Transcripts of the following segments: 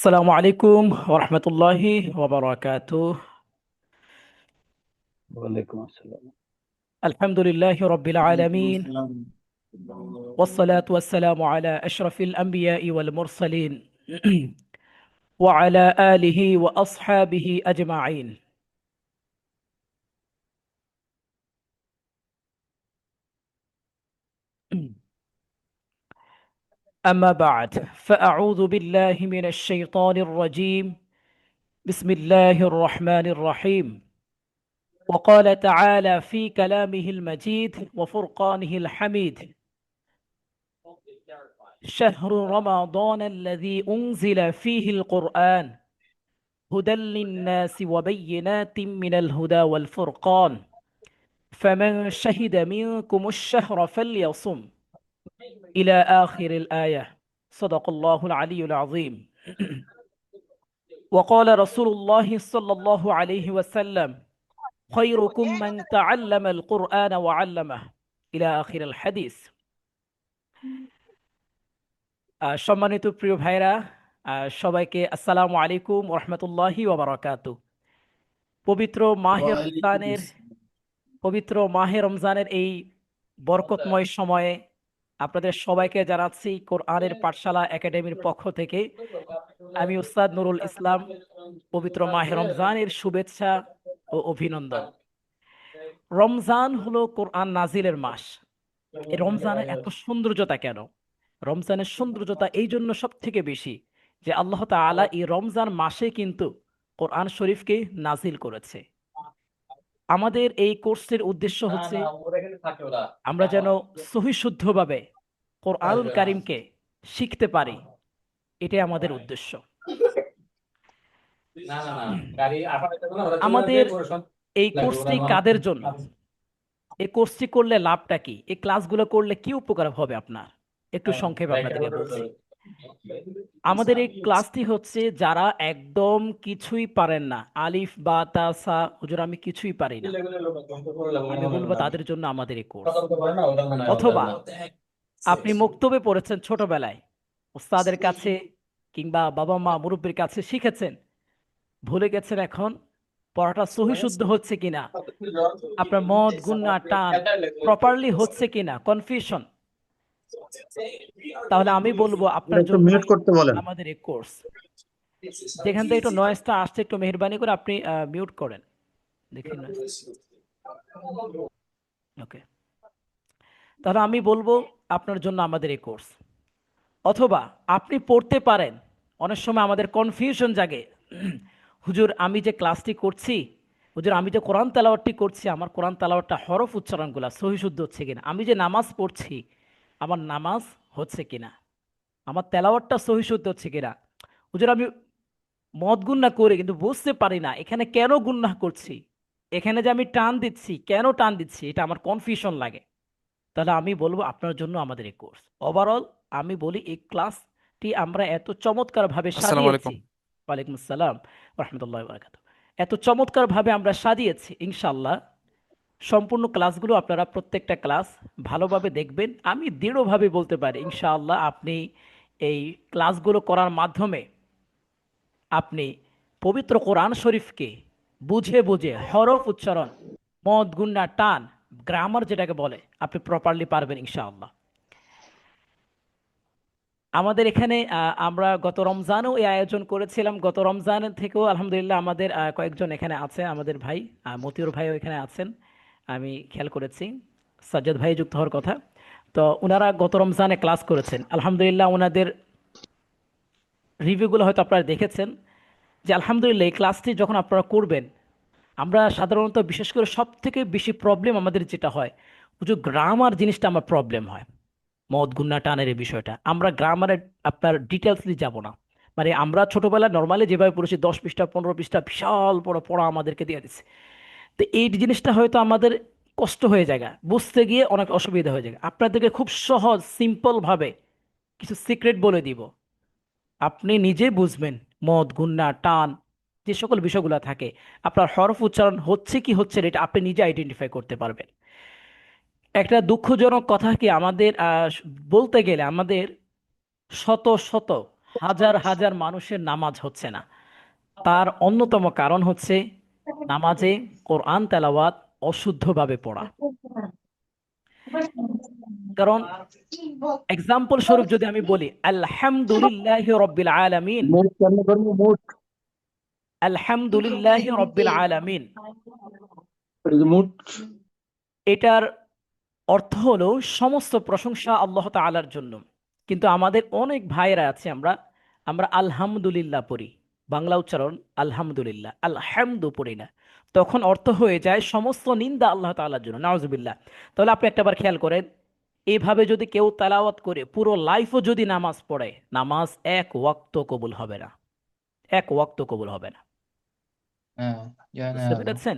আসসালামু আলাইকুম ওরহমতুল্লাহি ওবরাকাতুহ। ওয়ালাইকুম আসসালাম। আলহামদুলিল্লাহি রব্বিল আলামিন والصلاة والسلام على أشرف الأنبياء والمرسلين وعلى آله وأصحابه أجمعين. أما بعد فأعوذ بالله من الشيطان الرجيم. بسم الله الرحمن الرحيم. وقال تعالى في كلامه المجيد وفرقانه الحميد: شهر رمضان الذي أنزل فيه القرآن هدى للناس وبينات من الهدى والفرقان فمن شهد منكم الشهر فليصم إلى آخر الآية. صدق الله العلي العظيم. وقال رسول الله صلى الله عليه وسلم: خيركم من تعلم القرآن وعلمه إلى آخر الحديث. সম্মানিত প্রিয় ভাইরা, সবাইকে আসসালামু আলাইকুম রহমতুল্লাহি ওবারাকাতু। পবিত্র মাহে ওয়ালাইকুম রমজানের আসসালাম। পবিত্র মাহে রমজানের এই বরকতময় সময়ে আপনাদের সবাইকে জানাচ্ছি কোরআনের পাঠশালা একাডেমির পক্ষ থেকে আমি উস্তাদ নুরুল ইসলাম পবিত্র মাহে রমজানের শুভেচ্ছা ও অভিনন্দন। রমজান হলো কোরআন নাজিলের মাস। এই রমজানের এত সৌন্দর্যতা কেন? রমজানের সৌন্দর্যতা এই জন্য সব থেকে বেশি যে আল্লাহ তাআলা এই রমজান মাসে কিন্তু কোরআন শরীফকে নাজিল করেছে। আমাদের এই কোর্সের উদ্দেশ্য হচ্ছে আমরা যেন সহিশুদ্ধভাবে কোরআনুল কারিমকে শিখতে পারি, এটাই আমাদের উদ্দেশ্য। আমাদের এই কোর্সটি কাদের জন্য? এই কোর্সটি করলে লাভটা কি? এই ক্লাসগুলো করলে কি উপকার হবে আপনার? একটু সংক্ষেপে আপনাদেরকে বলছি। আমাদের এই ক্লাসটি হচ্ছে যারা একদম কিছুই পারেন না, আলিফ বা তা সা, হুজুর আমি কিছুই পারি না, আমি বলবো তাদের জন্য আমাদের এই কোর্স। অথবা আপনি মক্তবে পড়েছেন ছোটবেলায়, ওস্তাদের কাছে কিংবা বাবা মা মুরব্বির কাছে শিখেছেন, ভুলে গেছেন এখন পড়াটা সহি শুদ্ধ হচ্ছে কিনা, আপনার মদ গুন্না টান প্রপারলি হচ্ছে কিনা, কনফিউশন, তাহলে আমি বলবো আপনার একটু মিউট জন্যই করতে বলেন। আমাদের এই কোর্স। যেখান থেকে একটু নয়েজটা আসছে একটু মেহরবানি করে আপনি মিউট করেন, দেখি নয়েজ। ওকে, তাহলে আমি বলবো আপনার জন্য আমাদের এই কোর্স। অথবা আপনি পড়তে পারেন, অনেক সময় আমাদের কনফিউশন জাগে, হুজুর আমি যে ক্লাসটি করছি, হুজুর আমি যে কোরআন তেলাওয়াতটি করছি, আমার কোরআন তেলাওয়াতটা হরফ উচ্চারণগুলা সহি শুদ্ধ হচ্ছে কিনা, আমি যে নামাজ পড়ছি আমার নামাজ হচ্ছে কিনা, আমার তেলাওয়াতটা সহি শুদ্ধ হচ্ছে কিনা, হুজুর আমি মদ গুন্না করি কিন্তু বুঝতে পারি না এখানে কেন গুন্না করছি, এখানে যে আমি টান দিচ্ছি কেন টান দিচ্ছি, এটা আমার কনফিউশন লাগে। তাহলে আমি বলবো আপনার জন্য আমাদের এই কোর্স। ওভারঅল আমি বলি এই ক্লাসটি আমরা এত চমৎকারভাবে আসসালামু সাজিয়েছি। আলাইকুম। ওয়ালাইকুম আসসালাম রহমতুল্লাহ বারাকাতুহু। এত চমৎকারভাবে আমরা সাজিয়েছি, ইনশাল্লাহ সম্পূর্ণ ক্লাসগুলো আপনারা প্রত্যেকটা ক্লাস ভালোভাবে দেখবেন। আমি দৃঢ়ভাবে বলতে পারি ইনশাআল্লাহ আপনি এই ক্লাসগুলো করার মাধ্যমে আপনি পবিত্র কোরআন শরীফকে বুঝে বুঝে হরফ উচ্চারণ, মদ গুন্না টান, গ্রামার যেটাকে বলে, আপনি প্রপারলি পারবেন ইনশাআল্লাহ। আমাদের এখানে আমরা গত রমজানও এই আয়োজন করেছিলাম। গত রমজান থেকেও আলহামদুলিল্লাহ আমাদের কয়েকজন এখানে আছে, আমাদের ভাই মতিউর ভাইও এখানে আছেন, আমি খেয়াল করেছি সাজ্জাদ ভাই যুক্ত হওয়ার কথা। তো ওনারা গত রমজানে ক্লাস করেছেন, আলহামদুলিল্লাহ ওনাদের রিভিউগুলো হয়তো আপনারা দেখেছেন যে আলহামদুলিল্লাহ এই ক্লাসটি যখন আপনারা করবেন, আমরা সাধারণত বিশেষ করে সব থেকে বেশি প্রবলেম আমাদের যেটা হয়, যে গ্রামার জিনিসটা আমার প্রবলেম হয়, মদ গুন্না টানের এই বিষয়টা আমরা গ্রামারের আপনার ডিটেলসলি যাব না। মানে আমরা ছোটবেলায় নর্মালি যেভাবে পড়েছি 10 পৃষ্ঠা 15 পৃষ্ঠা বিশাল বড় পড়া আমাদেরকে দিয়ে দিচ্ছে, তো এই জিনিসটা হয়তো আমাদের কষ্ট হয়ে যায়, বুঝতে গিয়ে অনেক অসুবিধা হয়ে যায়। আপনাদেরকে খুব সহজ সিম্পল ভাবে কিছু সিক্রেট বলে দিব, আপনি নিজে বুঝবেন মদ গুন্না টান যে সকল বিষয়গুলো থাকে, আপনার হরফ উচ্চারণ হচ্ছে কি হচ্ছে না এটা আপনি নিজে আইডেন্টিফাই করতে পারবেন। একটা দুঃখজনক কথা কি, আমাদের বলতে গেলে আমাদের শত শত হাজার হাজার মানুষের নামাজ হচ্ছে না? তার অন্যতম কারণ হচ্ছে নামাজে কোরআন তেলাওয়াত অশুদ্ধভাবে পড়া। কারণ এক্সাম্পল স্বরূপ যদি আমি বলি আলহামদুলিল্লাহ রব্বিল আলামিন, मूड करने पर मूड আলহামদুলিল্লাহ রব্বিল আলামিন, मूड এটার অর্থ হলো সমস্ত প্রশংসা আল্লাহ তাআলার জন্য। কিন্তু আমাদের অনেক ভাইরা আছে, আমরা আমরা আলহামদুলিল্লাহ পড়ি, বাংলা উচ্চারণ আলহামদুলিল্লাহ, আলহামদু পড়ি না। তখন অর্থ হয়ে যায় সমস্ত নিন্দা আল্লাহ তাআলার জন্য, নাউজুবিল্লাহ। তাহলে আপনি একটাবার খেয়াল করেন, এইভাবে যদি কেউ তেলাওয়াত করে পুরো লাইফও যদি নামাজ পড়ে, নামাজ এক ওয়াক্ত কবুল হবে না, এক ওয়াক্ত কবুল হবে না। বুঝতে পেরেছেন?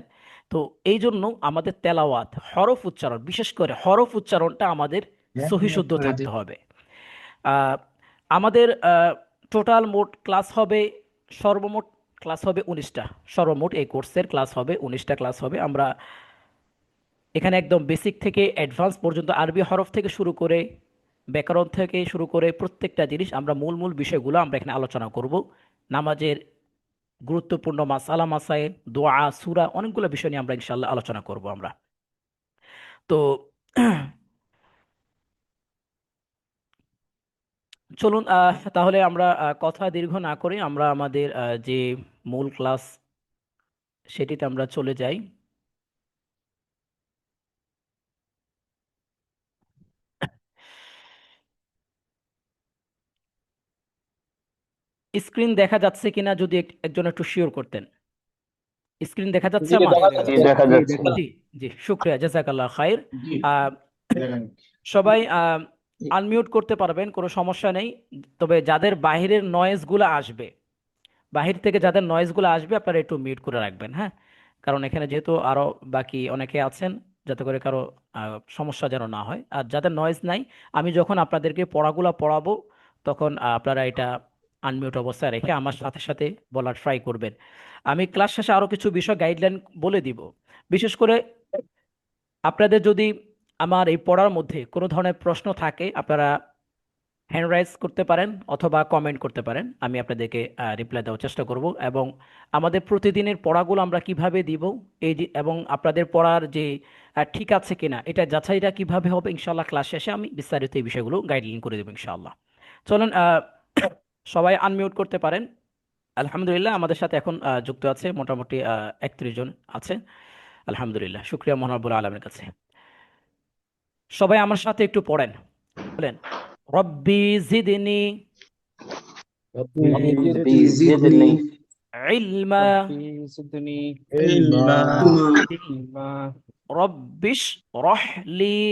তো এই জন্য আমাদের তেলাওয়াত হরফ উচ্চারণ, বিশেষ করে হরফ উচ্চারণটা আমাদের সহি শুদ্ধ থাকতে হবে। আহ, আমাদের টোটাল মোট ক্লাস হবে, সর্বমোট ক্লাস হবে 19টা। সর্বমোট এই কোর্সের ক্লাস হবে 19টা ক্লাস হবে। আমরা এখানে একদম বেসিক থেকে অ্যাডভান্স পর্যন্ত আরবি হরফ থেকে শুরু করে ব্যাকরণ থেকে শুরু করে প্রত্যেকটা জিনিস, আমরা মূল মূল বিষয়গুলো আমরা এখানে আলোচনা করব। নামাজের গুরুত্বপূর্ণ মাসালা মাসাইল, দোয়া, সূরা, অনেকগুলো বিষয় নিয়ে আমরা ইনশাআল্লাহ আলোচনা করব আমরা। তো চলুন তাহলে আমরা কথা দীর্ঘ না করে আমরা আমাদের যে মূল ক্লাস সেটিতে আমরা চলে যাই। স্ক্রিন দেখা যাচ্ছে কিনা যদি একজন একটু শিওর করতেন। স্ক্রিন দেখা যাচ্ছে जी আমার? देखा जाच्छे জি, জি, শুক্রিয়া, জাযাকাল্লাহ খাইর। जी আহ, সবাই আনমিউট করতে পারবেন, কোনো সমস্যা নেই। তবে যাদের বাহিরের নয়েজগুলো আসবে, বাহির থেকে যাদের নয়েজগুলো আসবে, আপনারা একটু মিউট করে রাখবেন, হ্যাঁ। কারণ এখানে যেহেতু আরো বাকি অনেকে আছেন, যাতে করে কারো সমস্যা যেন না হয়। আর যাদের নয়েজ নাই, আমি যখন আপনাদেরকে পড়াগুলো পড়াবো, তখন আপনারা এটা আনমিউট অবস্থায় রেখে আমার সাথে সাথে বলার ট্রাই করবেন। আমি ক্লাস শেষে আরো কিছু বিষয় গাইডলাইন বলে দিব। বিশেষ করে আপনাদের যদি আমার এই পড়ার মধ্যে কোনো ধরনের প্রশ্ন থাকে, আপনারা হ্যান্ড রাইজ করতে পারেন অথবা কমেন্ট করতে পারেন, আমি আপনাদেরকে রিপ্লাই দেওয়ার চেষ্টা করব। এবং আমাদের প্রতিদিনের পড়াগুলো আমরা কিভাবে দিব, এই যে, এবং আপনাদের পড়ার যে ঠিক আছে কিনা এটা যাচাইটা কিভাবে হবে, ইনশাআল্লাহ ক্লাস শেষে আমি বিস্তারিত এই বিষয়গুলো গাইডলাইন করে দেবো ইনশাআল্লাহ। চলুন সবাই আনমিউট করতে পারেন। আলহামদুলিল্লাহ, আমাদের সাথে এখন যুক্ত আছে মোটামুটি 31 জন আছে। আলহামদুলিল্লাহ, শুক্রিয়া মহান রব্বুল আলমের কাছে। সবাই আমার সাথে একটু পড়েন, বলেন রব্বি জিদনি रब्बी ज़िदनी ইলমা, इल्मा রব্বিশ রহলি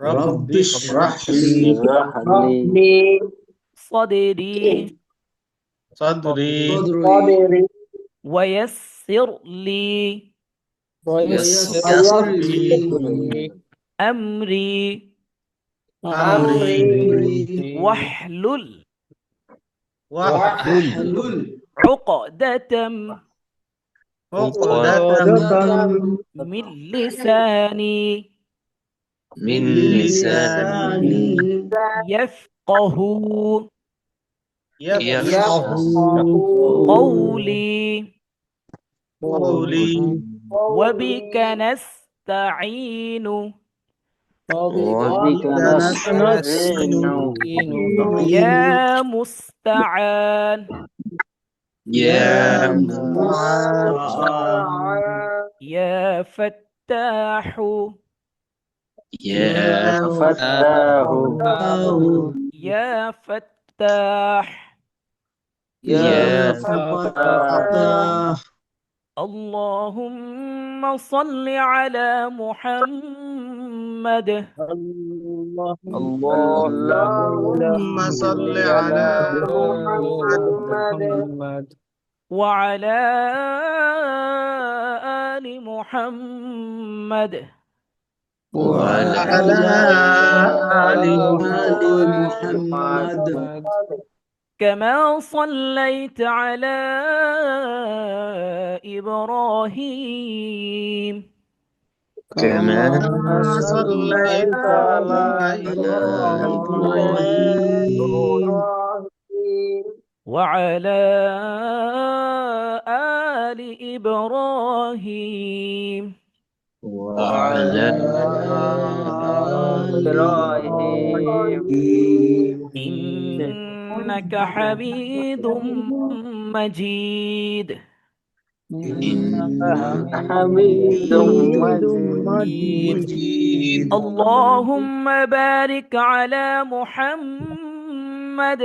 rabbi इश्रह Lee সদরি صدري ওয়ায়াসসির Li ويسر لي AMRI أمري ওয়াহলুল واحلل উকদাতাম عقدة mean লিসানি من لساني ইয়াফকাহু يفقهوا قولي قولي وبك نستعين وبك نستعين يا مستعان يا مستعان يا فتاح يا فتاح يا فتاح يا فتاح اللهم صل على محمد اللهم صل على محمد وعلى آل محمد وعلى آل محمد كما صليت على إبراهيم كما صليت على إبراهيم وعلى آل إبراهيم وعلى آل إبراهيم إبراهيم إنك حميد مجيد إنك إنك حميد حميد مجيد مجيد اللهم بارك على محمد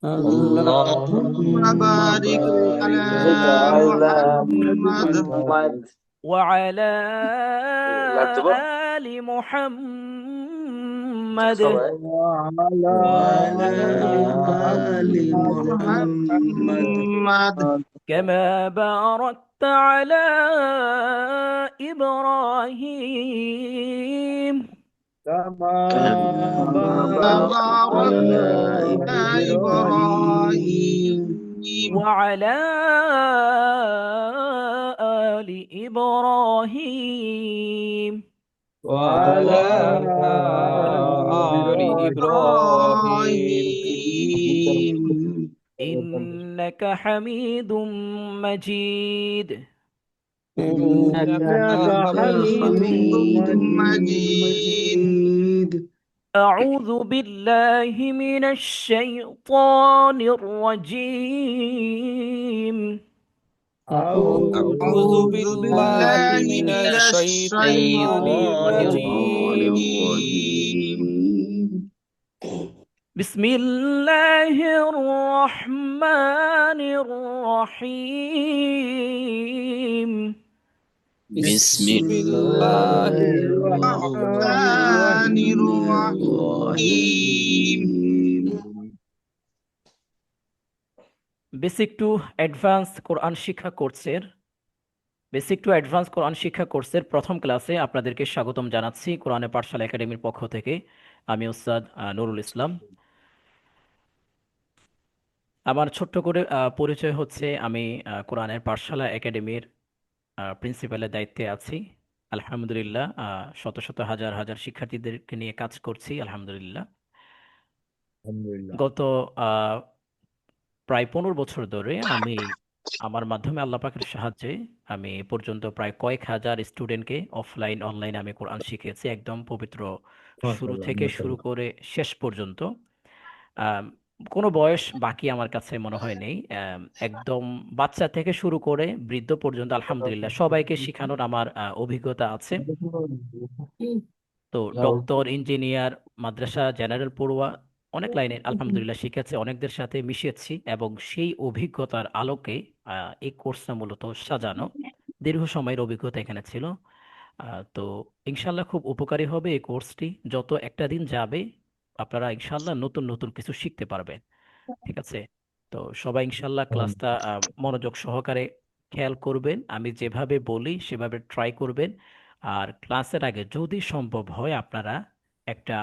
اللهم اللهم بارك على بارك على محمد محمد وعلى مكتوبة آل محمد وعلى وعلى آل آل محمد محمد كما باركت على إبراهيم كما كما باركت باركت على على إبراهيم إبراهيم وعلى آل إبراهيم وعلى آل وعلى آل إبراهيم إبراهيم إنك حميد مجيد إنك إنك حميد حميد مجيد مجيد أعوذ بالله من الشيطان الرجيم أعوذ أعوذ بالله بالله من من الشيطان الشيطان الرجيم الرجيم بسم الله الرحمن الرحيم بسم بسم الله الله الرحمن الرحمن الرحيم الرحيم basic to advance কোরআন শিক্ষা কোর্সের প্রথম ক্লাসে আপনাদেরকে স্বাগতম জানাচ্ছি কোরআনের পাঠশালা একাডেমির পক্ষ থেকে। আমি উস্তাদ নুরুল ইসলাম। আমার ছোট্ট করে পরিচয় হচ্ছে, আমি কোরআনের পাঠশালা একাডেমির প্রিন্সিপালের দায়িত্বে আছি। আলহামদুলিল্লাহ, শত শত হাজার হাজার শিক্ষার্থীদেরকে নিয়ে কাজ করছি আলহামদুলিল্লাহ। গত আহ, প্রায় 15 বছর ধরে আমি আমার মাধ্যমে আল্লাহ পাকের সাহায্যে আমি এ পর্যন্ত প্রায় কয়েক হাজার স্টুডেন্টকে অফলাইন অনলাইন আমি কোরআন শিখিয়েছি, একদম পবিত্র শুরু থেকে শুরু করে শেষ পর্যন্ত। আম, কোনো বয়স বাকি আমার কাছে মনে হয় নেই। একদম বাচ্চা থেকে শুরু করে বৃদ্ধ পর্যন্ত আলহামদুলিল্লাহ সবাইকে শেখানোর আমার অভিজ্ঞতা আছে। তো ডক্টর, ইঞ্জিনিয়ার, মাদ্রাসা, জেনারেল পড়ুয়া, অনেক লাইনে আলহামদুলিল্লাহ শিখেছি, অনেকদের সাথে মিশেছি, এবং সেই অভিজ্ঞতার আলোকে এই কোর্সটা মূলত সাজানো। দীর্ঘ সময়ের অভিজ্ঞতা এখানে ছিল। তো ইনশাল্লাহ খুব উপকারী হবে এই কোর্সটি। যত একটা দিন যাবে আপনারা ইনশাল্লাহ নতুন নতুন কিছু শিখতে পারবেন। ঠিক আছে? তো সবাই ইনশাল্লাহ ক্লাসটা মনোযোগ সহকারে খেয়াল করবেন, আমি যেভাবে বলি সেভাবে ট্রাই করবেন। আর ক্লাসের আগে যদি সম্ভব হয় আপনারা একটা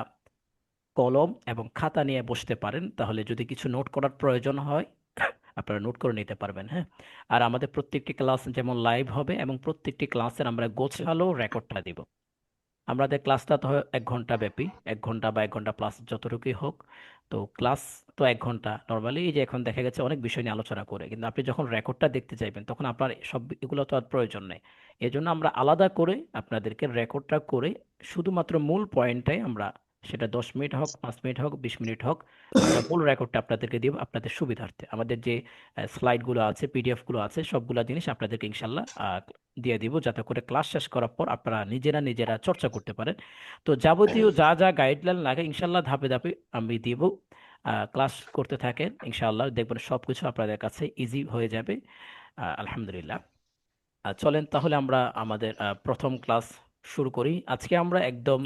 কলম এবং খাতা নিয়ে বসতে পারেন, তাহলে যদি কিছু নোট করার প্রয়োজন হয় আপনারা নোট করে নিতে পারবেন। হ্যাঁ, আর আমাদের প্রত্যেকটি ক্লাস যেমন লাইভ হবে এবং প্রত্যেকটি ক্লাসের আমরা গোছালো রেকর্ডটা দিব। আমাদের ক্লাসটা তো হয় 1 ঘন্টা ব্যাপী, 1 ঘন্টা বা 1 ঘন্টা প্লাস যতটুকুই হোক। তো ক্লাস তো 1 ঘন্টা নর্মালি, এই যে এখন দেখা গেছে অনেক বিষয় নিয়ে আলোচনা করে, কিন্তু আপনি যখন রেকর্ডটা দেখতে চাইবেন তখন আপনার সব এগুলো তো আর প্রয়োজন নেই। এই জন্য আমরা আলাদা করে আপনাদেরকে রেকর্ডটা করে শুধুমাত্র মূল পয়েন্টটাই আমরা, সেটা 10 মিনিট হোক, 5 মিনিট হোক, 20 মিনিট হোক, আমরা মূল রেকর্ডটা আপনাদেরকে দিব আপনাদের সুবিধার্থে। আমাদের যে স্লাইডগুলো আছে, পিডিএফগুলো আছে, সবগুলা জিনিস আপনাদেরকে ইনশাল্লাহ দিয়ে দিব, যাতে করে ক্লাস শেষ করার পর আপনারা নিজেরা নিজেরা চর্চা করতে পারেন। তো যাবতীয় যা যা গাইডলাইন লাগে ইনশাল্লাহ ধাপে ধাপে আমি দিব। ক্লাস করতে থাকেন, ইনশাল্লাহ দেখবেন সবকিছু আপনাদের কাছে ইজি হয়ে যাবে। আলহামদুলিল্লাহ। চলেন তাহলে আমরা আমাদের প্রথম ক্লাস শুরু করি। আজকে আমরা একদম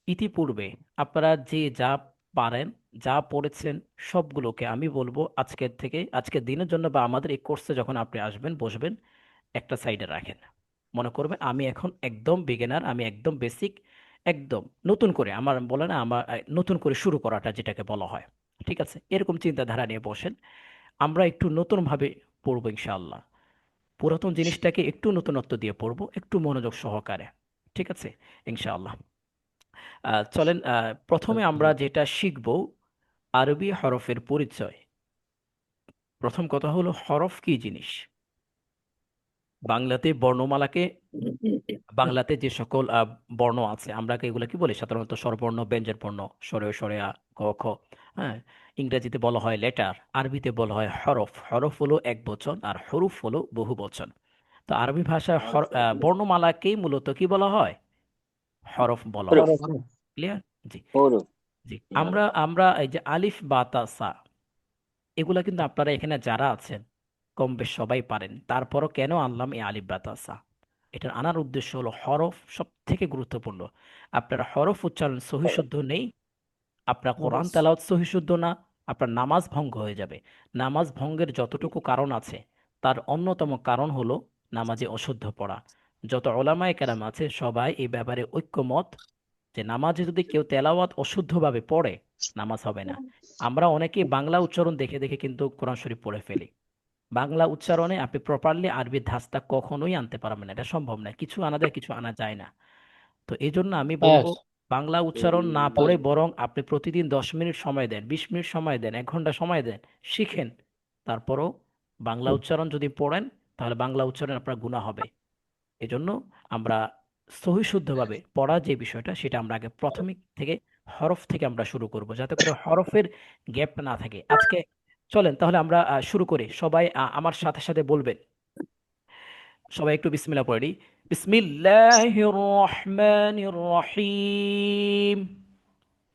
ইতিপূর্বে আপনারা যে যা পারেন, যা পড়েছেন, সবগুলোকে আমি বলবো আজকের থেকে, আজকের দিনের জন্য বা আমাদের এই কোর্সে যখন আপনি আসবেন বসবেন, একটা সাইডে রাখেন। মনে করবেন আমি এখন একদম বিগিনার, আমি একদম বেসিক, একদম নতুন করে, আমার বলে না, আমার নতুন করে শুরু করাটা যেটাকে বলা হয়, ঠিক আছে, এরকম চিন্তাধারা নিয়ে বসেন। আমরা একটু নতুনভাবে পড়বো ইনশাআল্লাহ। পুরাতন জিনিসটাকে একটু নতুনত্ব দিয়ে পড়বো, একটু মনোযোগ সহকারে। ঠিক আছে, ইনশাআল্লাহ। চলেন, প্রথমে আমরা যেটা শিখব আরবি হরফের পরিচয়। প্রথম কথা হলো হরফ কি জিনিস। বাংলাতে বর্ণমালাকে, বাংলাতে যে সকল বর্ণ আছে আমরা এগুলো কি বলি সাধারণত স্বরবর্ণ, ব্যঞ্জন বর্ণ, স্বরে স্বরে ক খ। হ্যাঁ, ইংরেজিতে বলা হয় লেটার, আরবিতে বলা হয় হরফ। হরফ হলো এক বচন আর হরুফ হলো বহু বচন। তো আরবি ভাষায় বর্ণমালাকেই মূলত কি বলা হয়? হরফ বলা হয়। حروف ক্লিয়ার? জি। حروف জি, আমরা আমরা এই যে আলিফ বা তা সা, এগুলা কিন্তু আপনারা এখানে যারা আছেন কম বেশ সবাই পারেন। তারপরও কেন আনলাম এই আলিফ বা তা সা? এটার আনার উদ্দেশ্য হলো হরফ সব থেকে গুরুত্বপূর্ণ। আপনার হরফ উচ্চারণ সহি শুদ্ধ নেই, আপনার কোরআন তেলাওয়াত সহি শুদ্ধ না, আপনার নামাজ ভঙ্গ হয়ে যাবে। নামাজ ভঙ্গের যতটুকু কারণ আছে তার অন্যতম কারণ হলো নামাজে অশুদ্ধ পড়া। যত ওলামায়ে কেরাম আছে সবাই এই ব্যাপারে ঐক্যমত যে নামাজে যদি কেউ তেলাওয়াত অশুদ্ধভাবে পড়ে নামাজ হবে না। আমরা অনেকেই বাংলা উচ্চারণ দেখে দেখে কিন্তু কোরআন শরীফ পড়ে ফেলি। বাংলা উচ্চারণে আপনি প্রপারলি আরবির ধাঁচটা কখনোই আনতে পারবেন না, এটা সম্ভব না। কিছু আনা যায়, কিছু আনা যায় না। তো এই জন্য আমি বলবো বাংলা উচ্চারণ না পড়ে বরং আপনি প্রতিদিন 10 মিনিট সময় দেন, 20 মিনিট সময় দেন, 1 ঘন্টা সময় দেন, শিখেন। তারপরও বাংলা উচ্চারণ যদি পড়েন তাহলে বাংলা উচ্চারণ আপনার গুনাহ হবে। এজন্য আমরা সহি শুদ্ধভাবে পড়া যে বিষয়টা সেটা আমরা আগে প্রাথমিক থেকে হরফ থেকে আমরা শুরু করব, যাতে করে হরফের গ্যাপ না থাকে। আজকে চলেন তাহলে আমরা শুরু করি। সবাই আমার সাথে সাথে বলবেন। সবাই একটু বিসমিল্লাহ পড়ি। বিসমিল্লাহির রহমানির রহিম।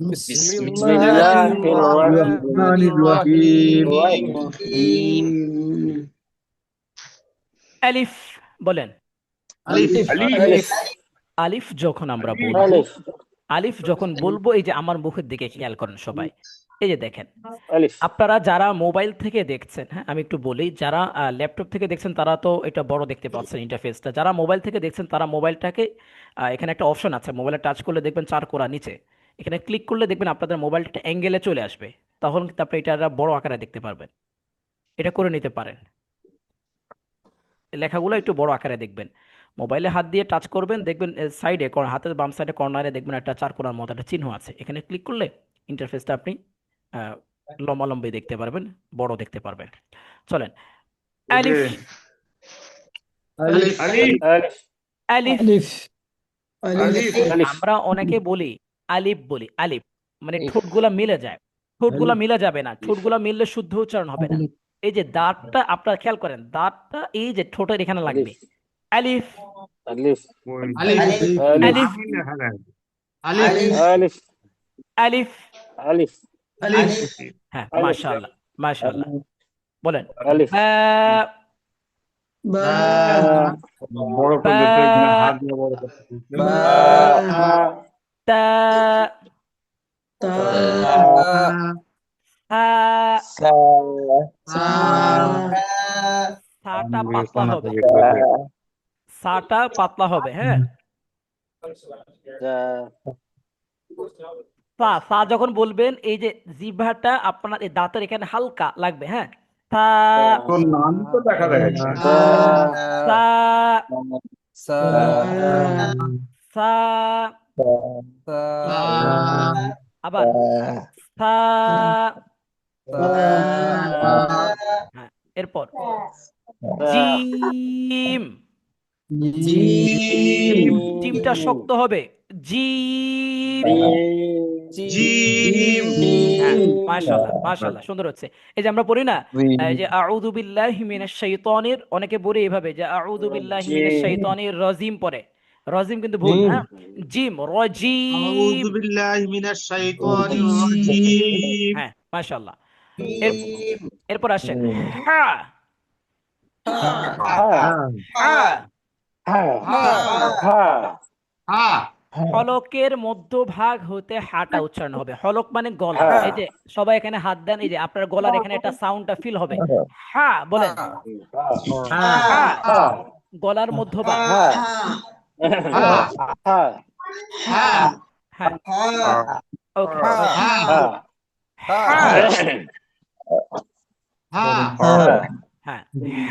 بسم بسم الله الله الرحمن الرحمن الرحيم الرحيم আলিফ বলেন। ألف ألف আলিফ যখন আমরা বলবো, ألف আলিফ যখন বলবো এই যে আমার মুখের দিকে খেয়াল করেন সবাই। এই যে দেখেন, ألف আপনারা যারা মোবাইল থেকে দেখছেন, হ্যাঁ আমি একটু বলি, যারা ল্যাপটপ থেকে দেখছেন তারা তো এটা বড় দেখতে পাচ্ছেন ইন্টারফেসটা। যারা মোবাইল থেকে দেখছেন তারা মোবাইলটাকে এখানে একটা অপশন আছে, মোবাইলে টাচ করলে দেখবেন চার কোণা নিচে, এখানে ক্লিক করলে দেখবেন আপনাদের মোবাইলটা একটা অ্যাঙ্গেলে চলে আসবে। তখন কিন্তু আপনি এটা একটা বড় আকারে দেখতে পারবেন। এটা করে নিতে পারেন, লেখাগুলো একটু বড় আকারে দেখবেন। মোবাইলে হাত দিয়ে টাচ করবেন, দেখবেন সাইডে হাতের বাম সাইডে কর্নারে দেখবেন একটা চার কোণার মতো একটা চিহ্ন আছে। এখানে ক্লিক করলে ইন্টারফেসটা আপনি আহ, লম্বালম্বি দেখতে পারবেন, বড় দেখতে পারবেন। চলেন। আলিফ। ألف ألف আলিফ। ألف ألف আমরা অনেকে বলি আলিফ, বলি আলিফ, মানে ঠোঁটগুলা মিলে যায়। ঠোঁটগুলা মিলে যাবে না, ঠোঁটগুলা মিললে শুদ্ধ উচ্চারণ হবে না। এই যে দাঁতটা আপনারা খেয়াল করেন, দাঁতটা এই যে ঠোঁটের এখানে লাগবে। ألف আলিফ। ألف ألف আলিফ। ألف ألف আলিফ। ألف ألف হ্যাঁ, ألف মাশাআল্লাহ মাশাআল্লাহ। বলেন ألف বা। باء বড় করে দিতে এখানে বা। হাত দিয়ে বড় করতে দিতে। باء তা। تاء সা। ساء সাটা আমি পাতলা কোনা হবে, থেকে করে সাটা পাতলা হবে। হ্যাঁ, সা। সা যখন বলবেন এই যে জিহ্বাটা আপনার এই দাঁতের এখানে হালকা লাগবে। হ্যাঁ, সা। তোর নাম তো দেখা যাচ্ছে সা। باء সা। باء আবার সা। باء হ্যাঁ, এরপর জিম। جيم জিমটা শক্ত হবে। জিম। جيم হ্যাঁ, মাশাআল্লাহ মাশাআল্লাহ, সুন্দর হচ্ছে। এই যে আমরা পড়ি না এই যে আউযু বিল্লাহি মিনাশ শাইতানির, অনেকে পড়ে এভাবে যে আউযু বিল্লাহি মিনাশ শাইতানির রাজিম পড়ে। রাজিম কিন্তু ভুল। হ্যাঁ, জিম, أعوذ রাজিম। بالله من الشيطان الرجيم হ্যাঁ, মাশাআল্লাহ। এর এরপর আসেন হ্যাঁ। হ্যাঁ, ها হলকের মধ্যভাগ হতে হাটা উচ্চারণ হবে। হলক মানে গলা। এই যে সবাই এখানে হাত দেন, এই যে আপনার গলার এখানে একটা সাউন্ডটা ফিল হবে। হ্যাঁ বলেন। হ্যাঁ, গলার মধ্যভাগ। হ্যাঁ, ওকে ওকে। হ্যাঁ।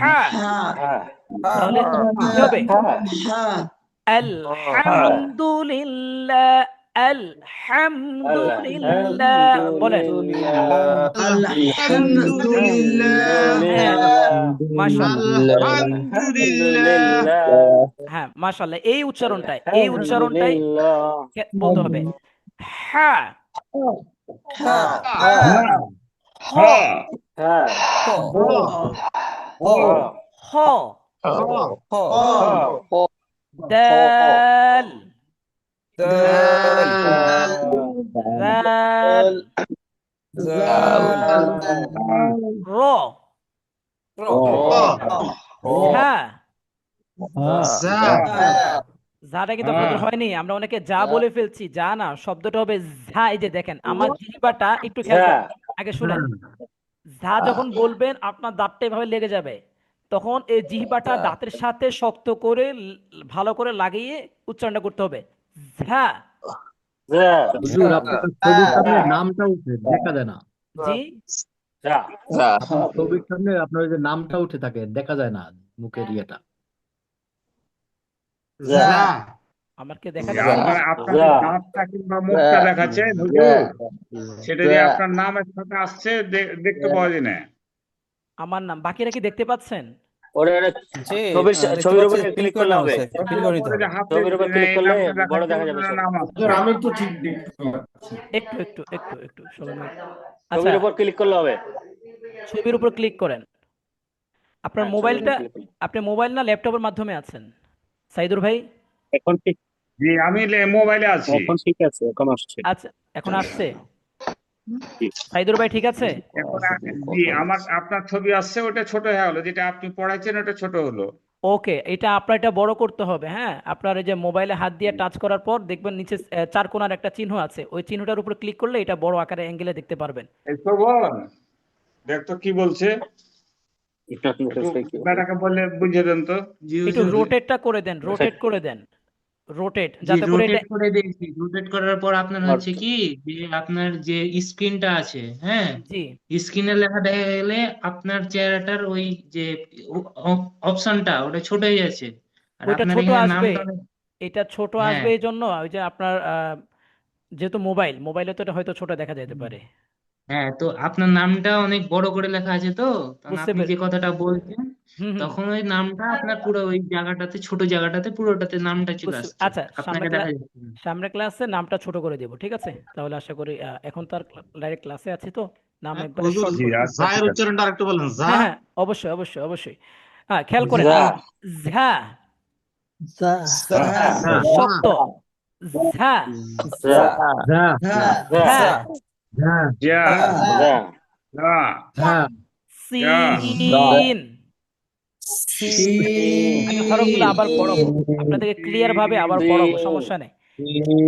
হ্যাঁ, হ্যাঁ। তাহলে কি হবে? আলহামদুলিল্লাহ। আলহামদুলিল্লাহ বলেন। আলহামদুলিল্লাহ হ্যাঁ, মাশাআল্লাহ। আলহামদুলিল্লাহ হ্যাঁ, মাশাআল্লাহ। এই উচ্চারণটাই বলতে হবে। হ্যাঁ, হ, হ, দাল, জাল, র, হ্যাঁ। যাটা কিন্তু আপনাদের হয়নি, আমরা অনেকে যা বলে ফেলছি, যা না, শব্দটা হবে ঝা। এই যে দেখেন আমার জিহ্বাটা, একটু খেয়াল করেন, আগে শুনেন। ঝা যখন বলবেন আপনার দাঁতটা এভাবে লেগে যাবে, তখন এই জিহ্বাটা দাঁতের সাথে শক্ত করে ভালো করে লাগিয়ে উচ্চারণটা করতে হবে। ঝা। হুজুর আপনার ছবির সামনে নামটা উঠে দেখা যায় না। জি, আপনার ছবির সামনে আপনার ওই যে নামটা উঠে থাকে, দেখা যায় না মুখের ইয়েটা। আমার কি দেখা যে যাচ্ছে না? আপনার যে দাঁতটা কিংবা মুখটা দেখাচ্ছে হুজুর, সেটা যে আপনার নামের সাথে আসছে দেখতে পাওয়া যায় না। আমার নাম, বাকিরা কি দেখতে পাচ্ছেন? ছবির উপরে ক্লিক করলে হবে। উপরে যে হাতে ছবির উপর ক্লিক এই করলে নামটা বড় দেখাচ্ছে, দেখা যাবে ওটার সব। নাম আছে। আমি তো ঠিক দেখতে পাচ্ছি। একটু সবাই আচ্ছা, ছবির উপর ক্লিক করলে হবে। ছবির উপর ক্লিক করেন। আপনার হ্যাঁ, ছবির মোবাইলটা, উপর ক্লিক করলে। আপনি মোবাইল না ল্যাপটপের মাধ্যমে আছেন সাইদুর ভাই? এখন ঠিক, জি, আমি মোবাইলে আছি। এখন ঠিক আছে, এখন আসছে। আচ্ছা, এখন আসছে। সাইদুর ভাই ঠিক আছে? এখন জি, আপনার ছবি আসছে, ওটা ছোট হয়ে গেলো। যেটা আপনি পড়াইছেন ওটা ছোট হলো। ওকে, আপনার এটা বড় করতে হবে। হ্যাঁ, আপনার এই যে মোবাইলে হাত দিয়ে টাচ করার পর দেখবেন নিচে চার কোণার একটা চিহ্ন আছে, ওই চিহ্নটার উপর ক্লিক করলে এটা বড় আকারে অ্যাঙ্গেলে দেখতে পারবেন। এই তো বল, দেখ তো কি বলছে। একটু বেটাকে বললে বুঝিয়ে দেন তো। জি একটু হুজুর। রোটেটটা করে দেন, রোটেট করে দেন, রোটেট, জি যাতে করে এটা। রোটেট করে দিয়েছি। রোটেট করার পর আপনার হচ্ছে কি, যে আপনার যে স্ক্রিনটা আছে, হ্যাঁ, জি, স্ক্রিনে লেখা দেখা গেলে আপনার চেহারাটার ওই যে অপশনটা ওটা ছোট হয়ে যাচ্ছে। আর ওইটা আপনার ছোট এখানে আসবে। নামটা এটা ছোট হ্যাঁ, আসবে এই জন্য ওই যে আপনার যেহেতু মোবাইলে তো এটা হয়তো ছোট দেখা যেতে পারে। হ্যাঁ, তো আপনার নামটা অনেক বড় করে লেখা আছে, তো তখন বুঝতে আপনি পেরে, যে কথাটা বলছেন, হুম হুম, তখন ওই নামটা আপনার পুরো ওই জায়গাটাতে, ছোট জায়গাটাতে পুরোটাতে নামটা চলে আসছে, আচ্ছা, আপনাকে দেখা যাচ্ছে না। সামনের ক্লাসে নামটা ছোট করে দেবো, ঠিক আছে? তাহলে আশা করি এখন তো আর ডাইরেক্ট ক্লাসে আছি, তো নাম একবারে হুজুর, শর্ট জি, করে। আচ্ছা, জায়ের ঠিক আছে। উচ্চারণটা আরেকটু বলেন। যা। হ্যাঁ হ্যাঁ, অবশ্যই। হ্যাঁ, খেয়াল করেন। ঝা, শক্ত, ঝা, ঝা ঝা, ঝা যা, যা, ঝা যা, সিন। আমি হরফগুলো আবার পড়াবো, আপনাদেরকে ক্লিয়ার ভাবে আবার পড়াবো, সমস্যা নেই।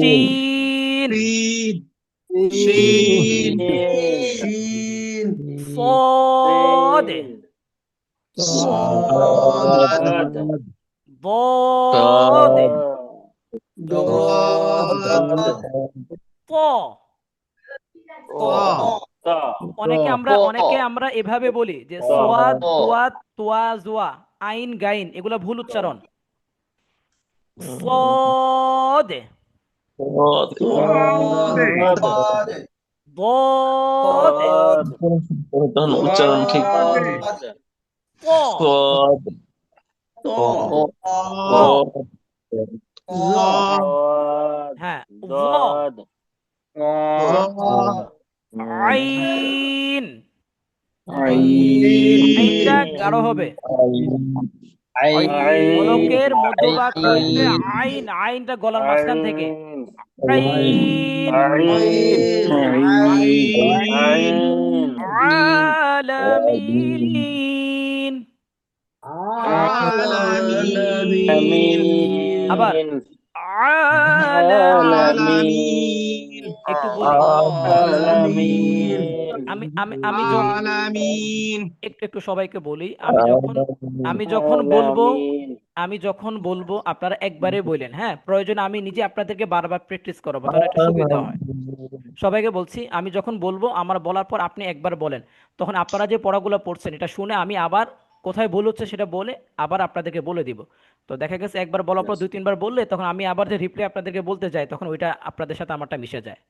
চিন, শিন, শিন, শিন, صاد صاد، ضاد ضاد، ط। طا، অনেকে আমরা এভাবে বলি যে সোয়াদ, দোয়াত, তোয়া, জোয়া, আইন, গাইন, এগুলো ভুল উচ্চারণ। صاد ضاد، ضاد উচ্চারণ ঠিক। ط ط ظا، হ্যাঁ, ظ, আইন। আইনটা গাঢ় হবে, পলকের মধ্যভাগ হইতে আইনটা গলার মাঝখান থেকে। আইন, عين، আলামিন। عالمين، আবার আলামিন। عالمين، একটু বলি, عالمين، عالمين، একটু একটু সবাইকে বলি, আমি যখন বলবো, আপনারা একবারে বললেন। হ্যাঁ, প্রয়োজনে আমি নিজে আপনাদেরকে বারবার প্র্যাকটিস করাবো, তাহলে একটা সুবিধা হয়। সবাইকে বলছি, আমি যখন বলবো আমার বলার পর আপনি একবার বলেন, তখন আপনারা যে পড়াগুলো পড়ছেন এটা শুনে আমি আবার কোথায় ভুল হচ্ছে সেটা বলে আবার আপনাদেরকে বলে দিব। তো দেখা গেছে একবার বলার পর দুই তিনবার বললে তখন আমি আবার যে রিপ্লাই আপনাদেরকে বলতে যাই তখন ওইটা আপনাদের সাথে আমারটা মিশে যায়।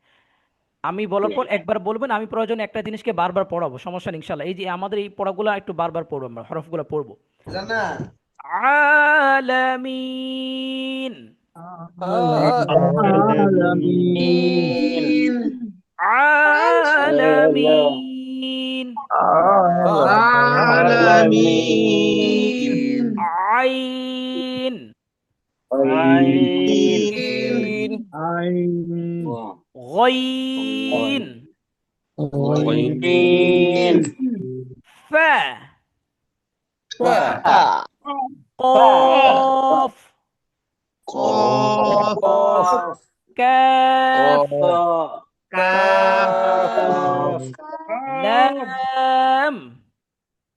আমি বলার পর একবার বলবেন, আমি প্রয়োজনে একটা জিনিসকে বারবার পড়াবো, সমস্যা নেই ইনশাল্লাহ। এই যে আমাদের এই পড়াগুলো একটু বারবার পড়বো, আমরা হরফগুলো পড়বো। আলামিন, আলামিন আলামিন, আলামিন আইন, আইন আইন গইন, আইন ফা, ফা কফ, কফ কাফ, কাফ লাম,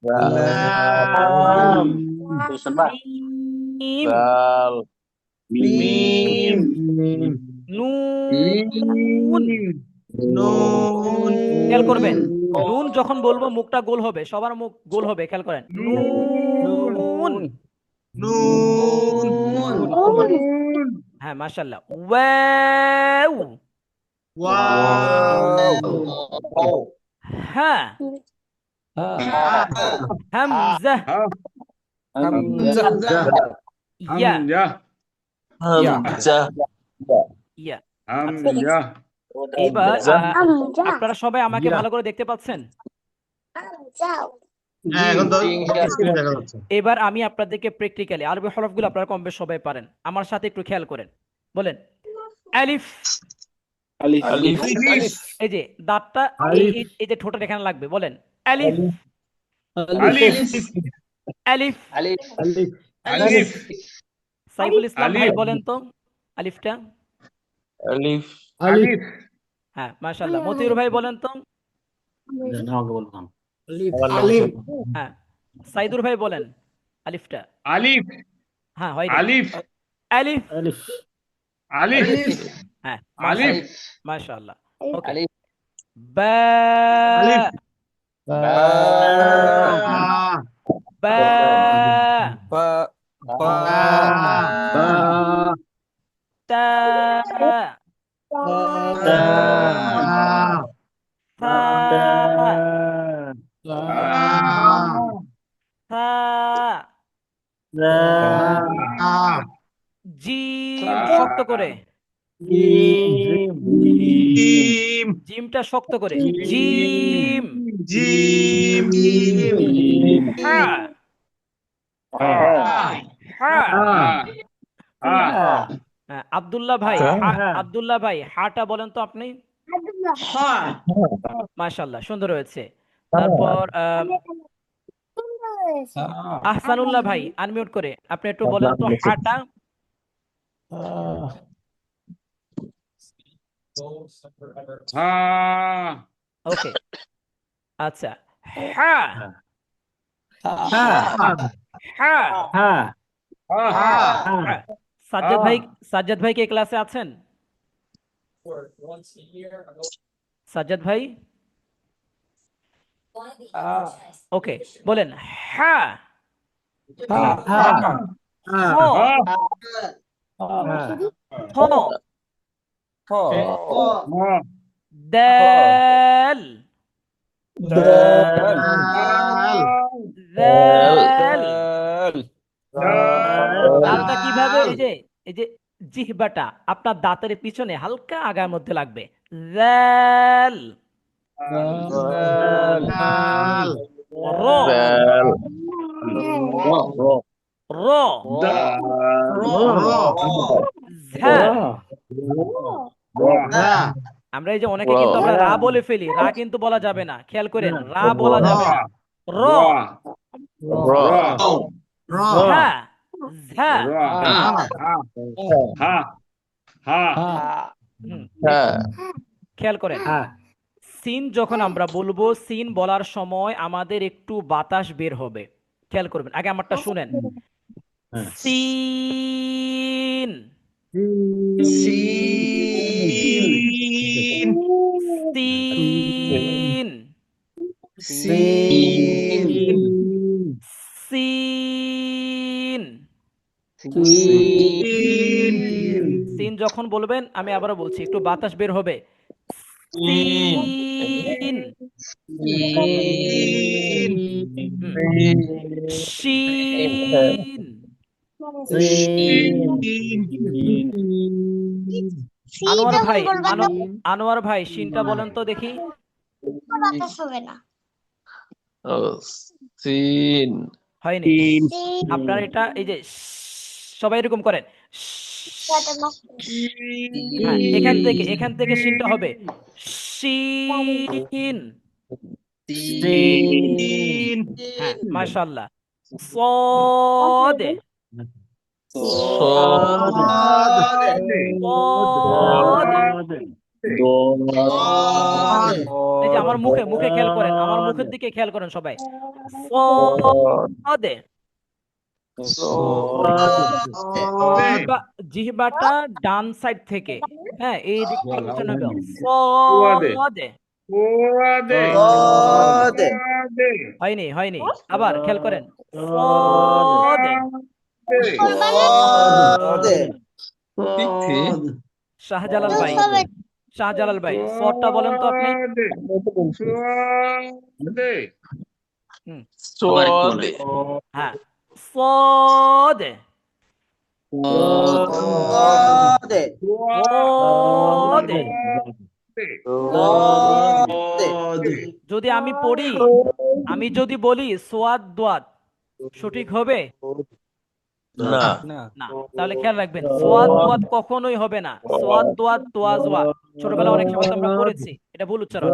লাম মিম, মিম নুন। নুন খেয়াল করবেন, নুন যখন বলবো মুখটা গোল হবে, সবার মুখ গোল হবে, খেয়াল করেন। নুন, নুন হ্যাঁ মাশাআল্লাহ। ওয়াও, ওয়াও হ্যাঁ, হামজা, হামজা ইয়া, হামজা ইয়া। হামজা এবার আপনারা সবাই আমাকে ভালো করে দেখতে পাচ্ছেন? এখন তো স্ক্রিনে দেখা যাচ্ছে এবার আমি আপনাদেরকে প্র্যাকটিক্যালি আরবি হরফগুলো আপনারা কম বেশ সবাই পারেন, আমার সাথে একটু খেয়াল করেন। বলেন আলিফ, আলিফ এই যে দাঁতটা এই যে ঠোঁটের এখানে লাগবে, বলেন আলিফ, আলিফ আলিফ। আলিফ আলিফ সাইফুল ইসলাম ভাই আলিফ। বলেন তো আলিফটা। আলিফ হ্যাঁ মাশাআল্লাহ। মতিউর ভাই বলেন তো। আমাকে বললাম আলিফ হ্যাঁ সাইদুর ভাই বলেন আলিফটা। আলিফ হ্যাঁ হয় নাই। আলিফ আলিফ, আলিফ আলিফ হ্যাঁ আলিফ মাশাআল্লাহ। ওকে, বা, আলিফ বা, বা তা, তা থা, থা, জিম, শক্ত করে জিম জিমটা শক্ত করে, জিম। জিম হা, হা, হ্যাঁ, আব্দুল্লাহ ভাই, আব্দুল্লাহ ভাই হাটা বলেন তো আপনি। মাশাআল্লাহ, সুন্দর হয়েছে। তারপর আহসানুল্লাহ ভাই আনমিউট করে আপনি একটু বলেন তো হাটা। ওকে, আচ্ছা, হা, হা, হা। সাজ্জাদ ভাই কে ক্লাসে আছেন? সাজ্জাদ ভাই, ওকে, বলেন হা, হ, হ, দাল, দাল। দালটা কিভাবে? এই যে জিহ্বাটা আপনার দাঁতের পিছনে হালকা আগার মধ্যে লাগবে। দাল, র, র, ঝা। আমরা এই যে অনেকে কিন্তু আমরা রা বলে ফেলি, রা কিন্তু বলা যাবে না, খেয়াল করেন, রা বলা যাবে না। র, ঝা, ঝা। হুম, খেয়াল করেন, সিন যখন আমরা বলবো, সিন বলার সময় আমাদের একটু বাতাস বের হবে, খেয়াল করবেন। আগে আমারটা শুনেন, সিন, সিন সিন, সিন সিন সিন যখন বলবেন আমি আবারও বলছি, একটু বাতাস বের হবে। সিন। সিন হুম। শিন। আনোয়ার সিটা ভাই, বলবেন না, আনোয়ার ভাই শিনটা বলেন তো দেখি। বাতাস হবে না। সিন হয়নি। সিন আপনার এটা এই যে সবাই এরকম করেন। হ্যাঁ, এখান থেকে শিনটা হবে শিন। সিন হ্যাঁ, মাশাআল্লাহ। সদে। সদে। এই যে আমার মুখে মুখে খেয়াল করেন, আমার মুখের দিকে খেয়াল করেন সবাই। সদে। জিহ্বাটা ডান সাইড থেকে, হ্যাঁ, এই দিক থেকে উচ্চারণ হবে সদে। ওয়াদে ওয়াদে হয়নি, হয়নি। আবার খেয়াল করেন। সদে। শাহজালাল ভাই, শাহজালাল ভাই সদটা বলেন তো আপনি। ওয়াদে হুম, আবার একটু বলেন। হ্যাঁ, সদে। সদে। যদি আমি পড়ি, আমি যদি বলি সোয়াদ দোয়াদ, সঠিক হবে না না? তাহলে খেয়াল রাখবেন, সোয়াদ দোয়াদ কখনোই হবে না। সোয়াদ দোয়াদ তোয়া জোয়া, ছোটবেলায় অনেক সময় তো আমরা পড়েছি, এটা ভুল উচ্চারণ।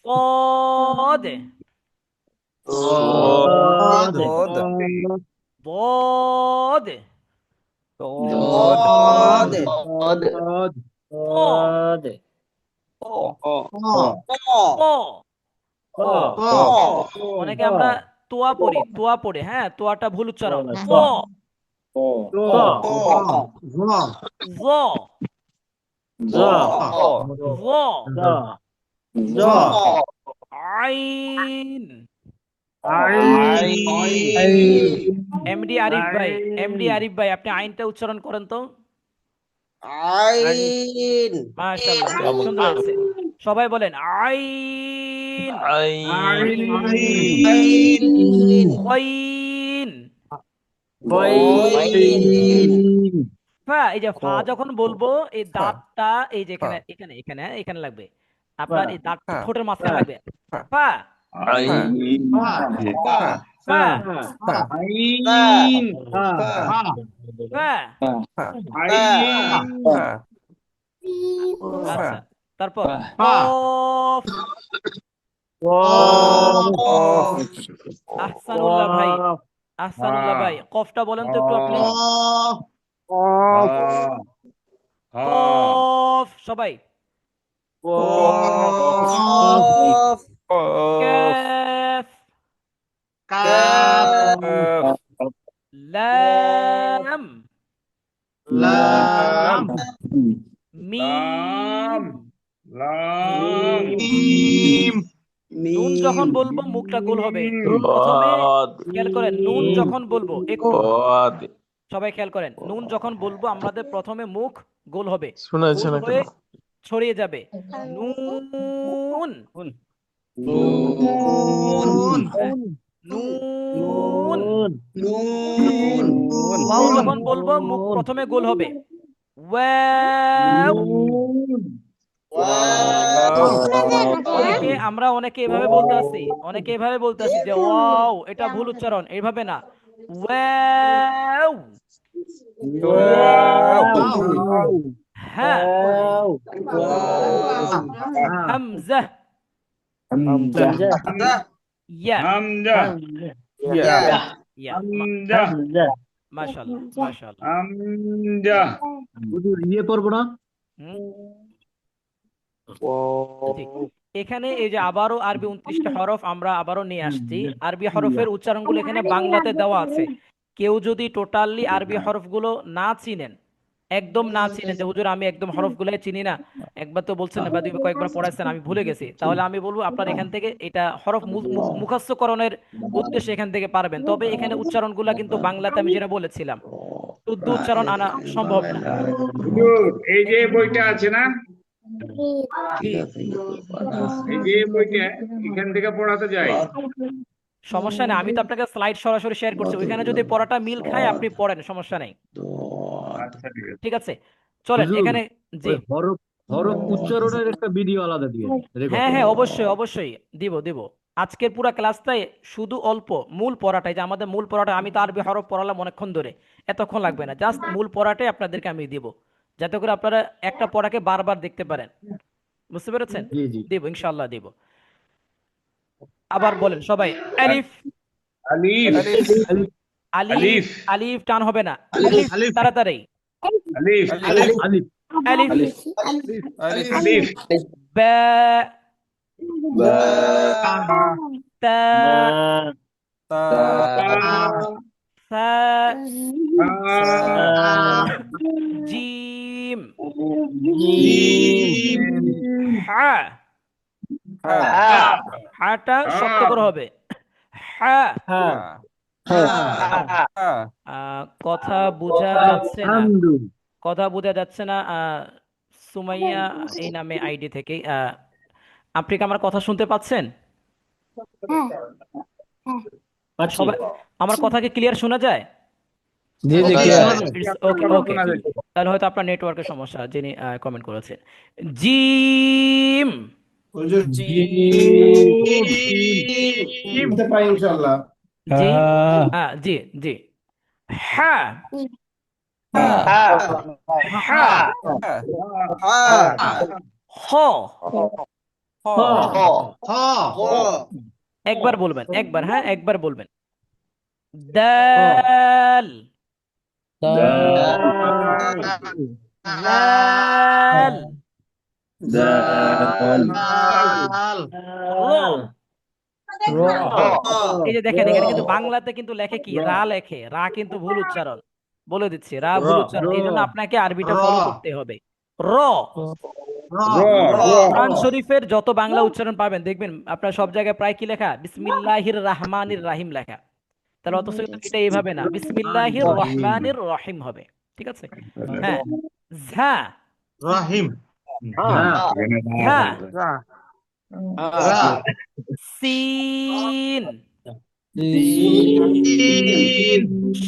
সদে। বদে। প। অনেকে আমরা তোয়া পড়ি, তোয়া পড়ে, হ্যাঁ, তোয়াটা ভুল উচ্চারণ। প। জ। জ। আইন। এমডি আরিফ ভাই, এমডি আরিফ ভাই আপনি আইনটা উচ্চারণ করেন তো। মাশাআল্লাহ, খুব সুন্দর হয়েছে। সবাই বলেন আইন। কইন। ফা। এই যে ফা যখন বলবো, এই দাঁতটা এই যে এখানে এখানে এখানে এখানে লাগবে। আপনার এই দাঁতটা ঠোঁটের মাঝখানে লাগবে। ফা। ফা। আইন ফা। আইন আচ্ছা, তারপর কফ। আহসানুল্লাহ ভাই, আহসানুল্লাহ ভাই কফটা বলেন তো একটু আপনি। কফ সবাই। কাফ। লাম। মিম। লাম নুন যখন বলবো মুখটা গোল হবে প্রথমে। খেয়াল করেন, নুন যখন বলবো একটু সবাই খেয়াল করেন, নুন যখন বলবো আমাদের প্রথমে মুখ গোল হবে, শোনাচ্ছে গোল না কেন? হয়ে ছড়িয়ে যাবে। নুন। নুন। ওয়াও যখন বলবো মুখ প্রথমে গোল হবে। ওয়াও। অনেকে এভাবে বলতে আছি, অনেকে এভাবে বলতে আছি যে ওয়াও, এটা ভুল উচ্চারণ, এইভাবে না। ওয়াও। হ্যাঁ। হামজা। ইয়া। হামজা ইয়া। হামজা মাশাআল্লাহ, মাশাআল্লাহ। হামজা ইয়ে পড়বো না? হুম, ঠিক। এখানে এই যে আবারও আরবি 29টা হরফ আমরা আবারও নিয়ে আসছি। আরবি হরফের উচ্চারণগুলো এখানে বাংলাতে দেওয়া আছে। কেউ যদি টোটালি আরবি হরফগুলো না চিনেন, একদম না চিনেন যে হুজুর আমি একদম হরফগুলাই চিনি না, একবার তো বলছেন না বা কয়েকবার পড়াইছেন আমি ভুলে গেছি, তাহলে আমি বলবো আপনার এখান থেকে এটা হরফ মুখস্থকরণের উদ্দেশ্যে এখান থেকে পারবেন। তবে এখানে উচ্চারণগুলা কিন্তু বাংলাতে আমি যেটা বলেছিলাম শুদ্ধ উচ্চারণ আনা সম্ভব না। হুজুর, এই যে বইটা আছে না, জি, এই যে বইটা এখান থেকে পড়াতে যায়। সমস্যা নেই, আমি তো আপনাকে স্লাইড সরাসরি শেয়ার করছি, ওইখানে যদি পড়াটা মিল খায় আপনি পড়েন, সমস্যা নেই। আচ্ছা, ঠিক আছে। ঠিক আছে, চলেন হুজুর এখানে। জি, ওই হরফ হরফ উচ্চারণের একটা ভিডিও আলাদা দিয়ে রেকর্ড। হ্যাঁ হ্যাঁ, অবশ্যই অবশ্যই দিব দিব। আজকের পুরো ক্লাসটাই শুধু অল্প মূল পড়াটাই, যে আমাদের মূল পড়াটা, আমি তো আরবি হরফ পড়ালাম অনেকক্ষণ ধরে, এতক্ষণ লাগবে না, জাস্ট মূল পড়াটাই আপনাদেরকে আমি দিব, যাতে করে আপনারা একটা পড়াকে বারবার দেখতে পারেন। বুঝতে পেরেছেন? জি জি। দিব, ইনশাল্লাহ দিব। আবার বলেন সবাই, আলিফ। আলিফ, আলিফ আলিফ, আলিফ, আলিফ টান হবে না, আলিফ আলিফ, তাড়াতাড়ি। আলিফ, আলিফ, আলিফ আলিফ, আলিফ, বা, বা তা, তা সা, আ, জিম, জিম, হা। হা হাটা শক্ত করে হবে, হা। কথা বোঝা যাচ্ছে না, হামদু কথা বোঝা যাচ্ছে না। সুমাইয়া এই নামে আইডি থেকে, আপনি কি আমার কথা শুনতে পাচ্ছেন? পাচ্ছি। সবাই আমার কথা কি ক্লিয়ার শোনা যায়? জি জি ওকে, ক্লিয়ার। শোনা যায়। ওকে ওকে, শোনা যাচ্ছে। তাহলে হয়তো আপনার নেটওয়ার্কের সমস্যা, যিনি কমেন্ট করেছেন। জিম, হুজুর, জিম, বলতে পারি ইনশাআল্লাহ। জি, জি জি, হা, হা, হ। একবার বলবেন, একবার, হ্যাঁ একবার বলবেন। দাল, লাল, দাল র। এই যে দেখেন, এখানে কিন্তু বাংলাতে কিন্তু লেখে কি, রা লেখে, রা কিন্তু ভুল উচ্চারণ, বলে দিচ্ছি, রা ভুল উচ্চারণ, এই জন্য আপনাকে আরবিটা ফলো করতে হবে। র, র, কোরআন শরীফের যত বাংলা উচ্চারণ পাবেন দেখবেন আপনার সব জায়গায় প্রায় কি লেখা, বিসমিল্লাহির রাহমানির রাহিম লেখা, তাহলে অথচ কিন্তু এটা এইভাবে না, বিসমিল্লাহির রহমানির রহিম হবে। ঠিক আছে, হ্যাঁ। ঝা, রাহিম, ঝা, রা, সিন, সিন,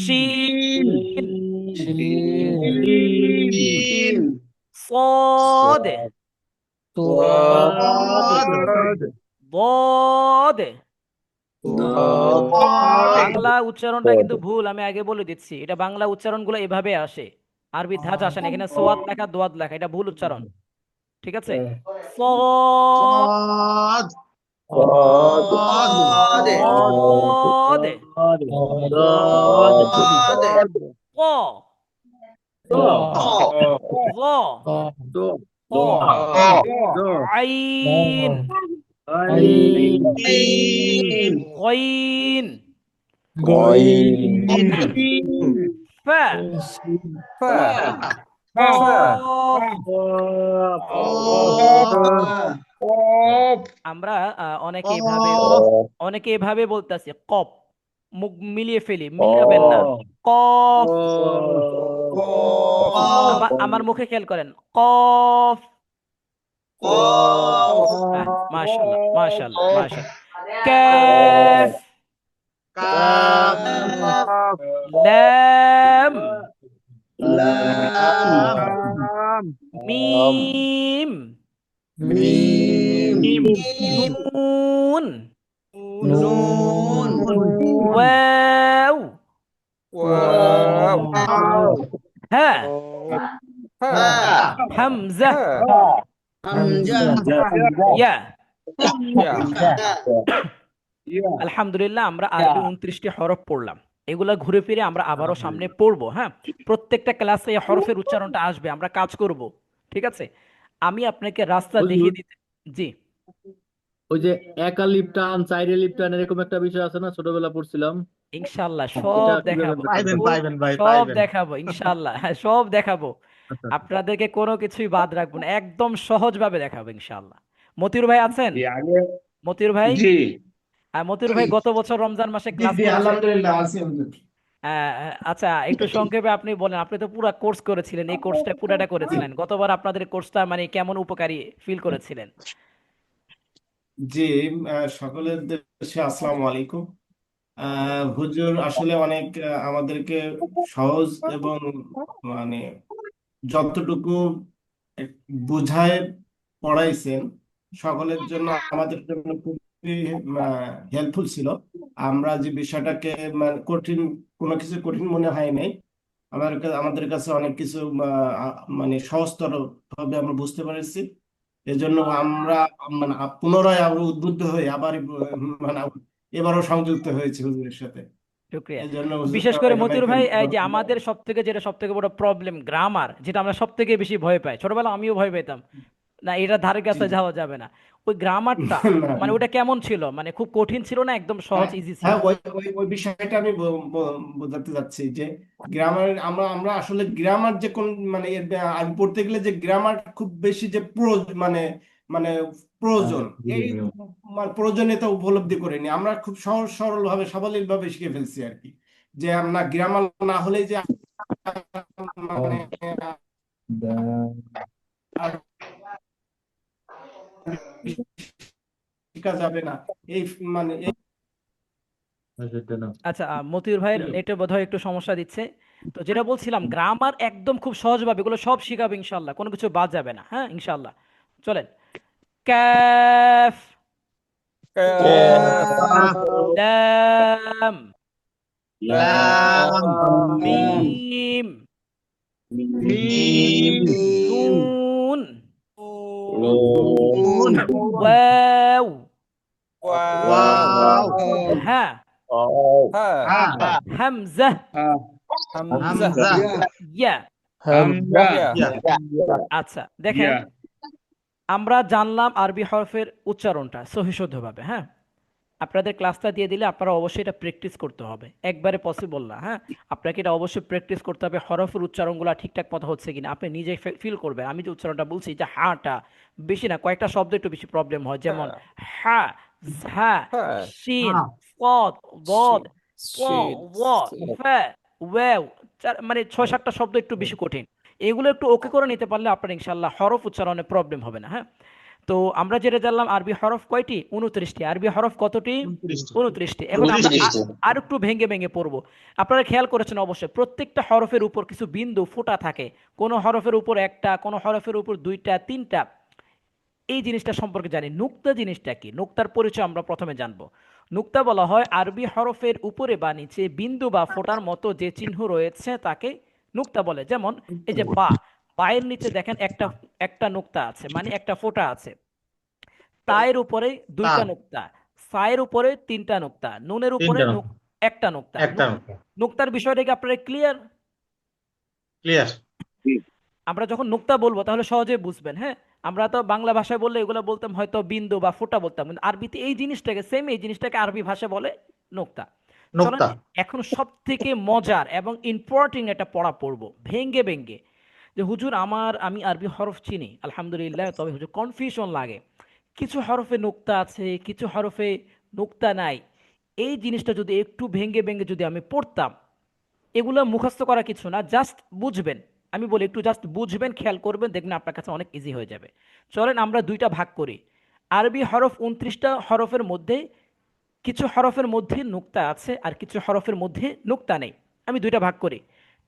শিন, সিন, صاد صاد، ضاد। ضاد، বাংলা উচ্চারণটা কিন্তু ভুল, আমি আগে বলে দিচ্ছি, এটা বাংলা উচ্চারণগুলো এভাবে আসে, আরবি ধাঁচ আসে না, এখানে সোয়াদ লেখা দোয়াদ লেখা, এটা ভুল উচ্চারণ। ঠিক আছে, صاد صاد، ضاد ضاد، ق ظ ط عين عين، غين গইন فا ফা قاف। কফ, আমরা অনেকে এভাবে বলতেছি, কপ, মুখ মিলিয়ে ফেলি, মিলাবেন না, কফ। আমার মুখে খেয়াল করেন, কফ। হ্যাঁ, মাশাআল্লাহ মাশাআল্লাহ মাশাআল্লাহ। কাফ, কাফ, লাম, লাম, মিম, মিম, নুন, নুন, ওয়াও, ওয়াও হা, হা হামজা, হামজা, ইয়া। ইয়া ইয়া, আলহামদুলিল্লাহ, আমরা আরবি 29টি হরফ পড়লাম, এগুলা ঘুরে ফিরে আমরা আবারও সামনে পড়বো। হ্যাঁ, প্রত্যেকটা ক্লাসে এই হরফের উচ্চারণটা আসবে, আমরা কাজ করব। ঠিক আছে, আমি আপনাকে রাস্তা হুজুর, দেখিয়ে দিতে। জি, ওই যে এক আলিফ টান চার আলিফ টান এরকম একটা বিষয় আছে না, ছোটবেলা পড়ছিলাম, ইনশাআল্লাহ এটা সব কিভাবে দেখাবো, ব্যাখ্যা করবেন? পাইবেন ভাই, সব পাইবেন। দেখাবো ইনশাআল্লাহ, হ্যাঁ সব দেখাবো। আচ্ছা। আপনাদেরকে কোনো কিছুই বাদ রাখবো না, একদম সহজ ভাবে দেখাবো ইনশাআল্লাহ। মতিউর ভাই আছেন? জি আগে মতিউর ভাই, জি মতিউর ভাই গত বছর রমজান মাসে ক্লাস করেছেন। আলহামদুলিল্লাহ আছি হুজুর। আচ্ছা, একটু সংক্ষেপে আপনি বলেন, আপনি তো পুরো কোর্স করেছিলেন, এই কোর্সটা পুরাটা করেছিলেন, গতবার আপনাদের কোর্সটা মানে কেমন উপকারী ফিল করেছিলেন? জি, সকলের দেশে আসসালামু আলাইকুম। হুজুর আসলে অনেক আমাদেরকে সহজ এবং মানে যতটুকু এক- বুঝায় পড়াইছেন সকলের জন্য, আমাদের জন্য খুবই হেল্পফুল ছিল। আমরা যে বিষয়টাকে কঠিন, কোনো কিছু কঠিন মনে হয় নাই। আমাদের কাছে অনেক কিছু মানে সহজতর ভাবে আমরা বুঝতে পেরেছি। এজন্য আমরা পুনরায় আবার উদ্বুদ্ধ হয়ে আবার মানে এবারও সংযুক্ত হয়েছি হুজুরের সাথে। শুক্রিয়া। এই জন্য হুজুরকে বিশেষ করে মতিউর সবাইকে ভাই, এই যে আমাদের সব থেকে বড় প্রবলেম গ্রামার, যেটা আমরা সব থেকে বেশি ভয় পাই, ছোটবেলা আমিও ভয় পেতাম, না এটা ধারে জি কাছে জি। যাওয়া যাবে না। ওই গ্রামারটা না, মানে ওটা কেমন ছিল, মানে খুব কঠিন ছিল না একদম সহজ হ্যাঁ ইজি ছিল? হ্যাঁ, ওই ওই ওই বিষয়টা আমি বোঝাতে চাচ্ছি যে গ্রামার, আমরা আমরা আসলে গ্রামার যে কোন মানে আমি পড়তে গেলে যে গ্রামার খুব বেশি যে মানে মানে প্রয়োজন, জি এই প্রয়োজনীয়তা উপলব্ধি করিনি আমরা। খুব সহজ সরল ভাবে সাবলীল ভাবে শিখে ফেলছি আর কি। যে আমরা গ্রামার না হলেই যে মানে আর শেখা যাবে না, এই মানে এই আচ্ছা, মতিউর ভাইয়ের নেটে বোধহয় একটু সমস্যা দিচ্ছে। তো যেটা বলছিলাম, গ্রামার একদম খুব সহজভাবে এগুলো সব শিখাবে ইনশাল্লাহ, কোনো কিছু বাদ যাবে না, হ্যাঁ ইনশাল্লাহ। চলেন। কাফ, كاف লাম, লাম لام মিম, মিম নুন, নুন ওয়াও, ওয়াও হা, ها হা হামজা, همزة হামজা ইয়া। হামজা يا আচ্ছা দেখেন, ইয়া আমরা জানলাম আরবি হরফের উচ্চারণটা সহি শুদ্ধভাবে, হ্যাঁ। আপনাদের ক্লাসটা দিয়ে দিলে আপনারা অবশ্যই এটা প্র্যাকটিস করতে হবে, একবারে পসিবল না, হ্যাঁ। আপনাকে এটা অবশ্যই প্র্যাকটিস করতে হবে, হরফের উচ্চারণগুলো ঠিকঠাক মতো হচ্ছে কিনা আপনি নিজে ফিল করবেন। আমি যে উচ্চারণটা বলছি, যে হাটা বেশি না, কয়েকটা শব্দ একটু বেশি প্রবলেম হয়, যেমন ها হা, ঝা, ها শিন, হা কদ, বদ, شين প, شين ওয়া, ফা, ওয়াও, মানে 6-7টা শব্দ একটু বেশি কঠিন। এগুলো একটু ওকে করে নিতে পারলে আপনার ইনশাল্লাহ হরফ উচ্চারণে প্রবলেম হবে না, হ্যাঁ। তো আমরা যেটা জানলাম, আরবি হরফ কয়টি? 29টি। আরবি হরফ কতটি? 29টি। এখন আমরা আর একটু ভেঙে ভেঙে পড়বো। আপনারা খেয়াল করেছেন অবশ্যই, প্রত্যেকটা হরফের উপর কিছু বিন্দু ফোঁটা থাকে, কোনো হরফের উপর একটা, কোনো হরফের উপর দুইটা, তিনটা। এই জিনিসটা সম্পর্কে জানি। নুক্তা জিনিসটা কি? নুক্তার পরিচয় আমরা প্রথমে জানবো। নুক্তা বলা হয় আরবি হরফের উপরে বা নিচে বিন্দু বা ফোঁটার মতো যে চিহ্ন রয়েছে তাকে নুক্তা বলে। যেমন এই যে বা, বায়ের নিচে দেখেন একটা একটা নুক্তা আছে, মানে একটা ফোঁটা আছে। তায়ের উপরে তা দুইটা নুক্তা, সায়ের উপরে তিনটা নুক্তা, নুনের উপরে তিনটা নকশা একটা নুক্তা। একটা নকশা নুক্তার বিষয়টা কি আপনারা ক্লিয়ার? ক্লিয়ার আমরা যখন নুক্তা বলবো তাহলে সহজে বুঝবেন, হ্যাঁ। আমরা তো বাংলা ভাষায় বললে এগুলো বলতাম হয়তো বিন্দু বা ফোঁটা বলতাম, কিন্তু আরবিতে এই জিনিসটাকে সেম, এই জিনিসটাকে আরবি ভাষায় বলে নুক্তা। চলেন নকতা এখন সব থেকে মজার এবং ইম্পর্টেন্ট একটা পড়া পড়বো ভেঙ্গে ভেঙ্গে। যে হুজুর আমি আরবি হরফ চিনি আলহামদুলিল্লাহ, তবে হুজুর কনফিউশন লাগে, কিছু হরফে নুক্তা আছে, কিছু হরফে নুক্তা নাই। এই জিনিসটা যদি একটু ভেঙ্গে ভেঙ্গে যদি আমি পড়তাম, এগুলো মুখস্থ করা কিছু না, জাস্ট বুঝবেন। আমি বলি একটু জাস্ট বুঝবেন, খেয়াল করবেন, দেখবেন আপনার কাছে অনেক ইজি হয়ে যাবে। চলেন আমরা দুইটা ভাগ করি। আরবি হরফ 29টা হরফের মধ্যে কিছু হরফের মধ্যে নুক্তা আছে আর কিছু হরফের মধ্যে নুক্তা নেই। আমি দুইটা ভাগ করি,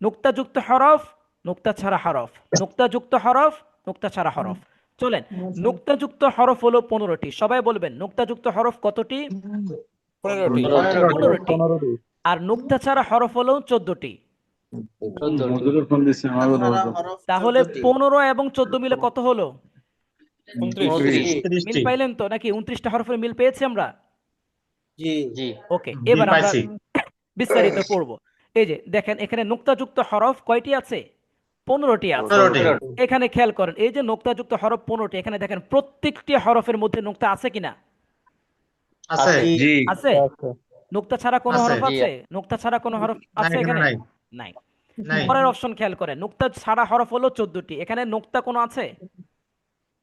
নুক্তাযুক্ত হরফ, নুক্তা ছাড়া হরফ, নুক্তাযুক্ত হরফ, নুক্তা ছাড়া হরফ। চলেন, নুক্তাযুক্ত হরফ হলো 15টি। সবাই বলবেন নুক্তাযুক্ত হরফ কতটি? 15টি 15টি। আর নুক্তা ছাড়া হরফ হলো 14টি। তাহলে 15 এবং 14 মিলে কত হলো? 29 মিল পাইলেন তো নাকি? 29টা হরফের মিল পেয়েছি আমরা। জি ওকে, এবার আমরা পাইছি বিস্তারিত পড়ব। এই যে দেখেন, এখানে নুক্তাযুক্ত হরফ কয়টি আছে? 15টি আছে। 15টি এখানে খেয়াল করেন, এই যে নুক্তাযুক্ত হরফ 15টি, এখানে দেখেন প্রত্যেকটি হরফের মধ্যে নুক্তা আছে কিনা? আছে জি আছে। নুক্তা ছাড়া কোনো আছে হরফ আছে? নুক্তা ছাড়া কোনো হরফ না আছে এখানে এখানে? নাই নাই। নাই পরের অপশন খেয়াল করেন, নোক্তা ছাড়া হরফ হলো 14টি, এখানে নোক্তা কোনো আছে?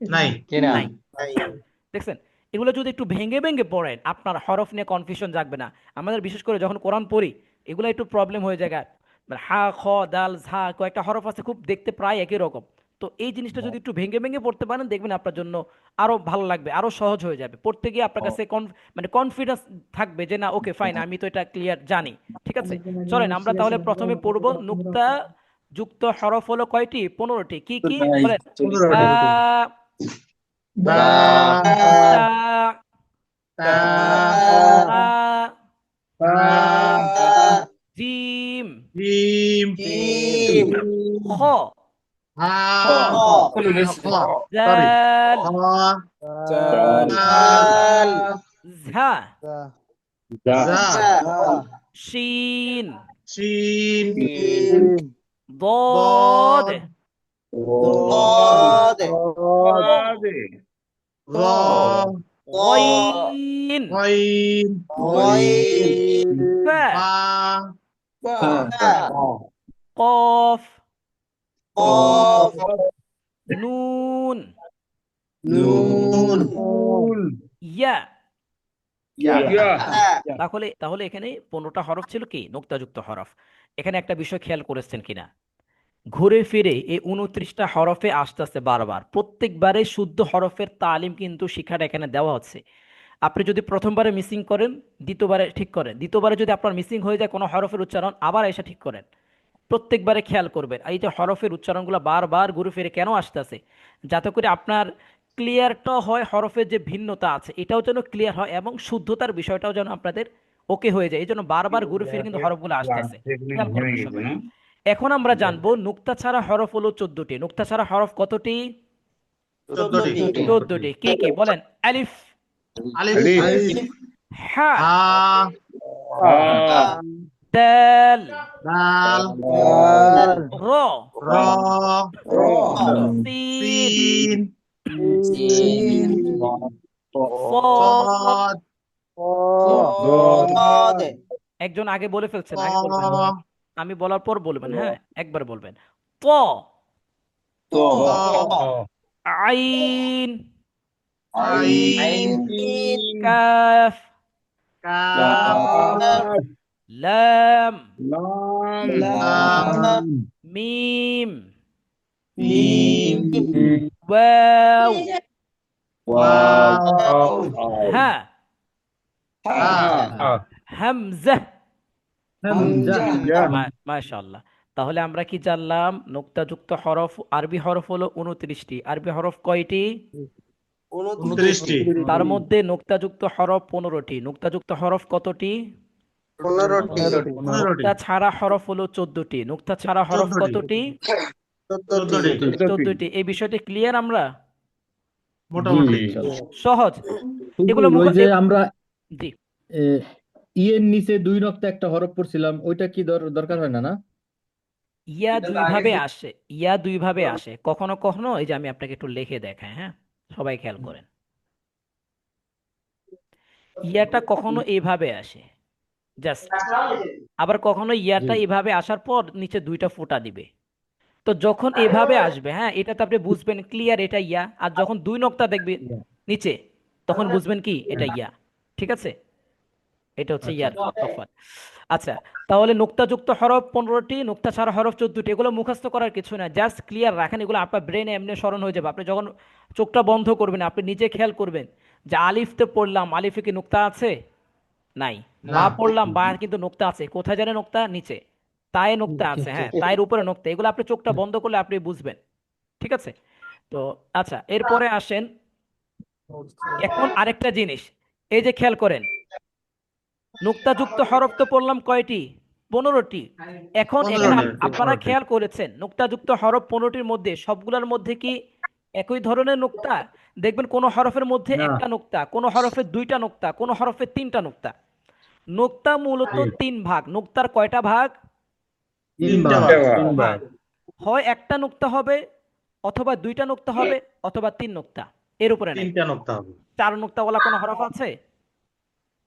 নাই নাই। দেখছেন, এগুলো যদি একটু ভেঙে ভেঙে পড়েন আপনার হরফ নিয়ে কনফিউশন জাগবে না। আমাদের বিশেষ করে যখন কোরআন পড়ি এগুলো একটু প্রবলেম হয়ে যায়, মানে হা খ দাল ঝা কয়েকটা হরফ আছে খুব দেখতে প্রায় একই রকম। তো এই জিনিসটা যদি একটু ভেঙে ভেঙে পড়তে পারেন দেখবেন আপনার জন্য আরো ভালো লাগবে, আরো সহজ হয়ে যাবে পড়তে গিয়ে। আপনার কাছে মানে কনফিডেন্স থাকবে যে না ওকে ফাইন, আমি তো এটা ক্লিয়ার জানি। ঠিক আছে, চলেন আমরা তাহলে প্রথমে পড়বো নুক্তা যুক্ত হরফ হলো কয়টি? 15টি। কি কি বলেন? 15টি। বা, বা, তা, তা, তা, তা, জিম, জিম, খ, হা, দাল, খ, জাল, দাল, ঝা, জা, শিন, শিন, ضاد, ضاد، বাদে র, غين، গইন, فا، ফা, قاف، কফ, نون، নুন, ইয়া। ইয়া তাহলে তাহলে এখানে 15টা হরফ ছিল কি নোক্তাযুক্ত হরফ। এখানে একটা বিষয় খেয়াল করেছেন কিনা, ঘুরে ফিরে এই 29টা হরফে আসতে আসতে বারবার প্রত্যেকবারে শুদ্ধ হরফের তালিম কিন্তু শিক্ষাটা এখানে দেওয়া হচ্ছে। আপনি যদি প্রথমবারে মিসিং করেন দ্বিতীয়বারে ঠিক করেন, দ্বিতীয়বারে যদি আপনার মিসিং হয়ে যায় কোনো হরফের উচ্চারণ আবার এসে ঠিক করেন। প্রত্যেকবারে খেয়াল করবেন এই যে হরফের উচ্চারণগুলো বারবার ঘুরে ফিরে কেন আসতেছে, যাতে করে আপনার ক্লিয়ারটা হয়, হরফের যে ভিন্নতা আছে এটাও যেন ক্লিয়ার হয় এবং শুদ্ধতার বিষয়টাও যেন আপনাদের ওকে হয়ে যায়। এই জন্য বারবার ঘুরে ফিরে কিন্তু হরফগুলো আসতেছে, খেয়াল করবেন সবাই। এখন আমরা জানবো নুক্তা ছাড়া হরফ হলো 14টি। নুক্তা ছাড়া হরফ কতটি? 14টি। 14টি। কি কি বলেন? আলিফ, আলিফ, হা, হা, দাল, দাল, র, র, সিন, সিন, صاد। صاد، একজন আগে বলে ফেলছেন, আগে বলবেন, আমি বলার পর বলবেন। হ্যাঁ, একবার বলবেন। ত, ত, আইন, আইন, কাফ, কাফ, লাম, লাম, মিম, মিম, ওয়াও, ওয়াও, হা, হা, হামজা। হামজা। মাশাআল্লাহ। তাহলে আমরা কি জানলাম? নোক্তাযুক্ত হরফ আরবি হরফ হলো 29টি। আরবি হরফ কয়টি? 29টি। তার মধ্যে নোক্তাযুক্ত হরফ 15টি। নোক্তাযুক্ত হরফ কতটি? 15টি। নোক্তা ছাড়া হরফ হলো 14টি। নোক্তা ছাড়া হরফ 14টি। কতটি? 14টি। 14টি। এই বিষয়টি ক্লিয়ার আমরা? মোটামুটি। সহজ। হুজুর, এগুলো ওই যে আমরা জি, এ, ইয়ের নিচে 2 নক্তা একটা হরফ পড়ছিলাম, ওইটা কি দরকার হয় না? ইয়া দুই ভাবে আসে, ইয়া দুই ভাবে আসে। কখনো কখনো এই যে আমি আপনাকে একটু লিখে দেখাই, হ্যাঁ সবাই খেয়াল করেন। ইয়াটা কখনো এইভাবে আসে জাস্ট, আবার কখনো ইয়াটা এইভাবে আসার পর নিচে 2টা ফোঁটা দিবে। তো যখন এভাবে আসবে, হ্যাঁ এটাতে আপনি বুঝবেন ক্লিয়ার এটা ইয়া, আর যখন 2 নক্তা দেখবেন নিচে তখন বুঝবেন কি এটা ইয়া। ঠিক আছে, এটা হচ্ছে ইয়ার তফাৎ। আচ্ছা, তাহলে নোক্তাযুক্ত হরফ 15টি, নোক্তা ছাড়া হরফ 14টি। এগুলো মুখস্থ করার কিছু না, জাস্ট ক্লিয়ার রাখেন, এগুলো আপনার ব্রেনে এমনি স্মরণ হয়ে যাবে। আপনি যখন চোখটা বন্ধ করবেন আপনি নিজে খেয়াল করবেন যে আলিফতে পড়লাম, আলিফে কি নোক্তা আছে? নাই। বা পড়লাম, বা কিন্তু নোক্তা আছে। কোথায় জানে নোক্তা? নিচে। তায়ে নোক্তা আছে, হ্যাঁ তায়ের উপরে নোক্তা। এগুলো আপনি চোখটা বন্ধ করলে আপনি বুঝবেন। ঠিক আছে, তো আচ্ছা এরপরে আসেন। এখন আরেকটা জিনিস, এই যে খেয়াল করেন নোক্তাযুক্ত হরফ তো পড়লাম কয়টি? 15টি। এখন এখানে 15টি। আপনারা খেয়াল করেছেন নোক্তাযুক্ত হরফ 15টির মধ্যে সবগুলোর মধ্যে কি একই ধরনের নোক্তা? দেখবেন কোন হরফের মধ্যে না। একটা নোক্তা, কোন হরফের 2টা নোক্তা, কোন হরফের 3টা নোক্তা। নোক্তা মূলত 3 ভাগ। নোক্তার কয়টা ভাগ? 3 তিনটা বার। বার। 3 বার। হয় একটা নোক্তা হবে, অথবা 2টা নোক্তা হবে, অথবা 3 নোক্তা। এর উপরে নাই। 3টা নক্তা হবে। 4 নোক্তাওয়ালা কোন হরফ আছে?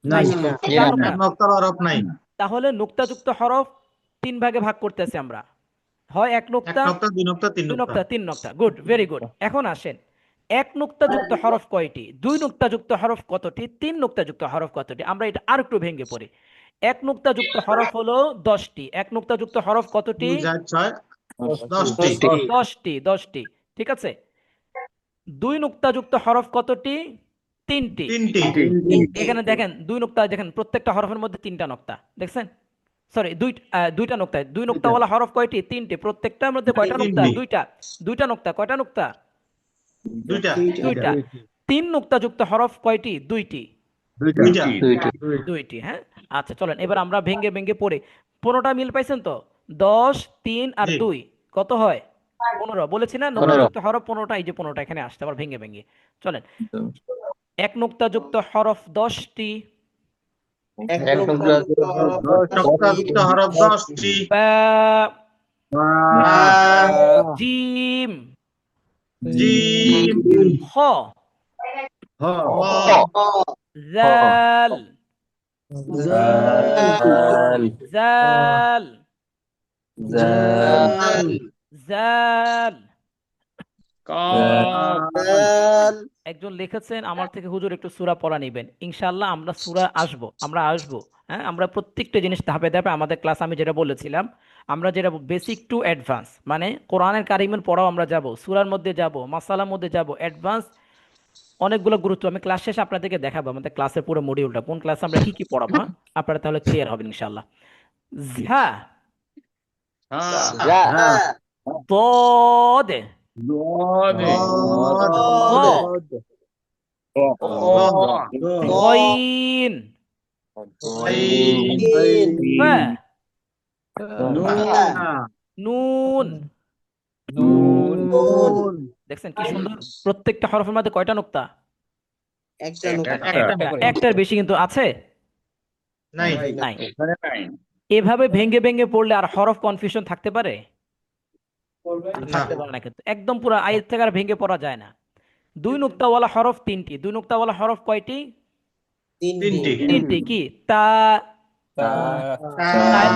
নাই। 4 নোক্তা। নক্তার হরফ নাই। তাহলে নোক্তাযুক্ত হরফ 3 ভাগে ভাগ করতেছি আমরা। হয় এক এক নুক্তা, নক্তা, দুই নক্তা, তিন দুই নক্তা। নুক্তা, তিন নুক্তা। Good, very good. এখন আসেন, এক নুক্তা যুক্ত হরফ কয়টি, দুই নুক্তা যুক্ত হরফ কতটি, তিন নুক্তা যুক্ত হরফ কতটি? আমরা এটা আর একটু ভেঙে পড়ি। এক নুক্তা যুক্ত হরফ হলো 10টি। এক নুক্তা যুক্ত হরফ কতটি? 2 4 6 10টি। 10টি, 10টি। ঠিক আছে। দুই নুক্তা যুক্ত হরফ কতটি? 3টি। 3টি। এখানে দেখেন দুই নুক্তা, দেখেন প্রত্যেকটা হরফের মধ্যে 3টা নুক্তা, দেখছেন? সরি, দুইটা নুক্তায়, দুই নুক্তাওয়ালা হরফ কয়টি? 3টি। প্রত্যেকটার মধ্যে কয়টা নুক্তা? 3টি। দুইটা। দুইটা নুক্তা, কয়টা নুক্তা? দুইটা। দুইটা। তিন নুক্তা যুক্ত হরফ কয়টি? দুইটি। দুইটা। দুইটি, হ্যাঁ। আচ্ছা চলেন এবার আমরা ভেঙে ভেঙে পড়ি। 15টা মিল পাইছেন তো? 10, 3 আর জি। 2 কত হয়? 15। বলেছি না নুক্তা যুক্ত হরফ 15টা, এই যে 15টা এখানে আসছে আবার ভেঙে ভেঙে। চলেন, এক নুক্তা যুক্ত হরফ 10টি। এক নক্তাযুক্ত হরফ 10টি। বা, বা, জিম, জিম, খ, হ, জাল, জাল, জাল, জাল। কাফ, একজন লিখেছেন আমার থেকে, হুজুর একটু সূরা পড়া নিবেন। ইনশাআল্লাহ আমরা সূরা আসবো, আমরা আসবো। হ্যাঁ, আমরা প্রত্যেকটা জিনিস ধাপে ধাপে আমাদের ক্লাস, আমি যেটা বলেছিলাম, আমরা যেটা বেসিক টু অ্যাডভান্স, মানে কোরআনের কারিমের পড়াও আমরা যাব, সূরার মধ্যে যাব, মাসালার মধ্যে যাব, অ্যাডভান্স অনেকগুলো গুরুত্ব আমি ক্লাস শেষে আপনাদেরকে দেখাবো, আমাদের ক্লাসের পুরো মডিউলটা কোন ক্লাসে আমরা কি কি পড়াবো। হ্যাঁ, আপনারা তাহলে ক্লিয়ার হবেন ইনশাআল্লাহ। ঝা, হ্যাঁ, ضاد, ضاد، ظ, غين، فا، নুন। দেখছেন কি সুন্দর, প্রত্যেকটা হরফের মধ্যে কয়টা নুক্তা? একটা। একটার বেশি কিন্তু আছে নাই। নাই। নাই। এভাবে ভেঙে ভেঙে পড়লে আর হরফ কনফিউশন থাকতে পারে? আর না। থাকতে পারে না, কিন্তু একদম পুরো আয়ের থেকে আর ভেঙে পড়া যায় না। দুই নুক্তাওয়ালা হরফ 3টি। দুই নুক্তাওয়ালা হরফ কয়টি? 3টি। 3টি। কি? তা, তা, তায়ের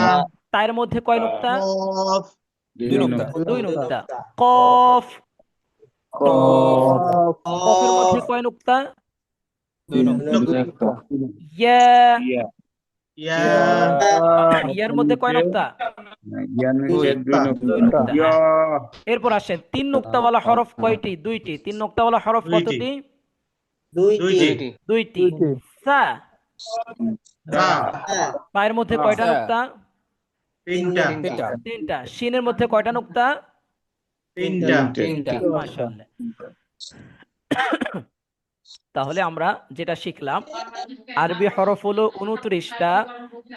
তায়ের মধ্যে কয় নুক্তা? কফ, 2 নুক্তা। কফ, কফের মধ্যে কয় নুক্তা? ইয়া, ইয়া, ইয়ার মধ্যে কয় নুক্তা? নুক্তা। 2 নুক্তা, হ্যাঁ। এরপর আসেন, 3 নুক্তাওয়ালা হরফ কয়টি? 2টি। 3 নুক্তাওয়ালা হরফ 2টি। কতটি? 2টি। 2টি। সা, তা, পায়ের মধ্যে কয়টা নুক্তা? 3টা। 3টা। শিনের মধ্যে কয়টা নুক্তা? 3টা। মাশাআল্লাহ। তাহলে আমরা যেটা শিখলাম, আরবি হরফ হলো 29টা,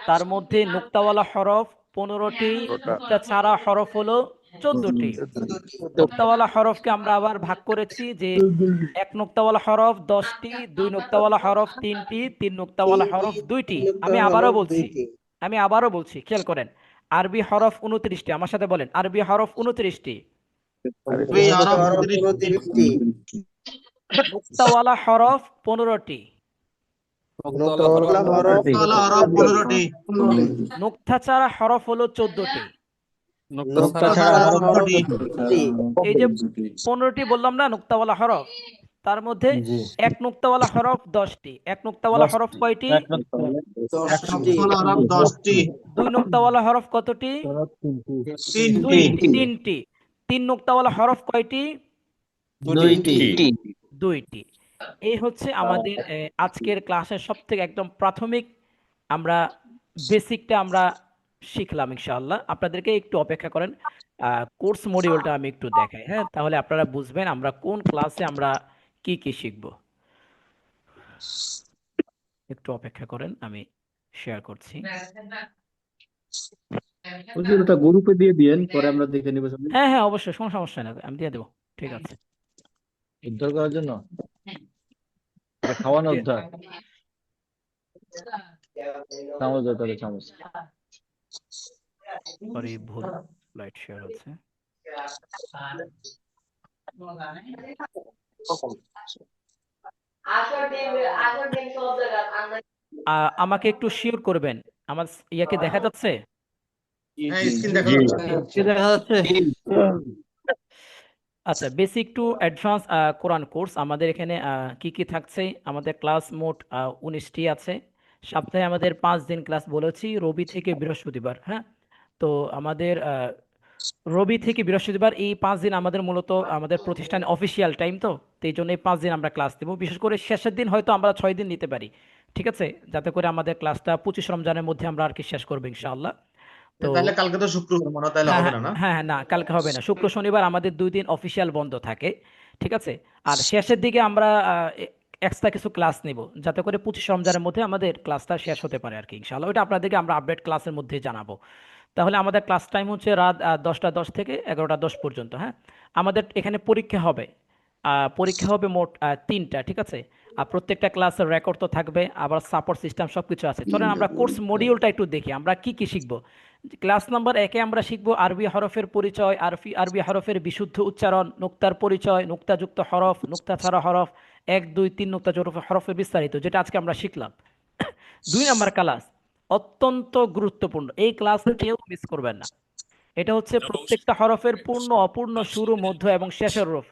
তার মধ্যে নুক্তাওয়ালা হরফ 15টি, নুক্তা ছাড়া হরফ হলো 14টি। নুক্তাওয়ালা হরফকে আমরা আবার ভাগ করেছি যে এক নুক্তাওয়ালা হরফ 10টি, দুই নুক্তাওয়ালা হরফ 3টি, তিন নুক্তাওয়ালা হরফ 2টি। আমি আবারও বলছি, খেয়াল করেন। আরবি হরফ 29টি, আমার সাথে বলেন, আরবি হরফ 29টি। আরবি হরফ 29টি। নুক্তাওয়ালা হরফ 15টি। তালা হরফ 15টি। নুক্তা ছাড়া হরফ হলো 14টি। ছাড়া 14টি। এই যে 15টি বললাম না নুক্তাওয়ালা হরফ, তার মধ্যে এক নুক্তাওয়ালা হরফ 10টি। এক নুক্তাওয়ালা হরফ কয়টি? এক নক্তাওয়ালা হরফ 10টি। দুই নুক্তাওয়ালা হরফ কতটি? 3টি। 3টি। তিন নুক্তাওয়ালা হরফ কয়টি? 2টি। এই হচ্ছে আমাদের আজকের ক্লাসের সব থেকে একদম প্রাথমিক আমরা বেসিকটা আমরা শিখলাম ইনশাআল্লাহ। আপনাদেরকে একটু অপেক্ষা করেন, কোর্স মডিউলটা আমি একটু দেখাই, হ্যাঁ, তাহলে আপনারা বুঝবেন আমরা কোন ক্লাসে আমরা কি কি শিখব। একটু অপেক্ষা করেন, আমি শেয়ার করছি। হুজুর ওটা গ্রুপে দিয়ে দিয়েন, পরে আমরা দেখে নিব। হ্যাঁ হ্যাঁ, অবশ্যই, কোনো সমস্যা নেই, আমি দিয়ে দেবো। ঠিক আছে। উদ্ধার করার জন্য এটা খাওয়ানো উদ্ধার। চামচ দাও তাহলে, চামচ। সরি, ভুল লাইট শেয়ার হচ্ছে। আমাকে একটু শিওর করবেন, আমার ইয়াকে দেখা যাচ্ছে? হ্যাঁ, স্ক্রিন দেখা যাচ্ছে। কি দেখা যাচ্ছে? আচ্ছা, basic to advance Quran course আমাদের এখানে কি কি থাকছে? আমাদের ক্লাস মোট 19টি আছে। সপ্তাহে আমাদের 5 দিন ক্লাস বলেছি, রবি থেকে বৃহস্পতিবার। হ্যাঁ, তো আমাদের রবি থেকে বৃহস্পতিবার এই 5 দিন আমাদের মূলত আমাদের প্রতিষ্ঠানে অফিসিয়াল টাইম, তো এই জন্য এই 5 দিন আমরা ক্লাস দেবো। বিশেষ করে শেষের দিন হয়তো আমরা 6 দিন নিতে পারি, ঠিক আছে, যাতে করে আমাদের ক্লাসটা 25 রমজানের মধ্যে আমরা আর কি শেষ করবো ইনশাআল্লাহ। তো তাহলে কালকে তো শুক্রবার, মনে হয় তাহলে হ্যাঁ হবে হ্যাঁ না, না? হ্যাঁ হ্যাঁ, না কালকে হবে না, শুক্র শনিবার আমাদের 2 দিন অফিসিয়াল বন্ধ থাকে, ঠিক আছে। আর শেষের দিকে আমরা এক্সট্রা কিছু ক্লাস নিব, যাতে করে 25 রমজানের মধ্যে আমাদের ক্লাসটা শেষ হতে পারে আর কি ইনশাআল্লাহ। ওটা আপনাদেরকে আমরা আপডেট ক্লাসের মধ্যে জানাবো। তাহলে আমাদের ক্লাস টাইম হচ্ছে রাত 10টা 10 থেকে 11টা 10 পর্যন্ত। হ্যাঁ, আমাদের এখানে পরীক্ষা হবে, পরীক্ষা হবে মোট 3টা, ঠিক আছে। আর প্রত্যেকটা ক্লাসের রেকর্ড তো থাকবে, আবার সাপোর্ট সিস্টেম সব কিছু আছে। চলেন আমরা কোর্স মডিউলটা একটু দেখি, আমরা কি কি শিখবো। ক্লাস নাম্বার 1-এ আমরা শিখবো আরবি হরফের পরিচয়, আরবি হরফের বিশুদ্ধ উচ্চারণ, নুক্তার পরিচয়, নুক্তাযুক্ত হরফ, নুক্তা ছাড়া হরফ, 1 2 3 নুক্তা হরফের বিস্তারিত, যেটা আজকে আমরা শিখলাম। 2 নাম্বার ক্লাস অত্যন্ত গুরুত্বপূর্ণ, এই ক্লাস কেউ মিস করবেন না। এটা হচ্ছে প্রত্যেকটা হরফের পূর্ণ অপূর্ণ শুরু মধ্য এবং শেষের হরফ।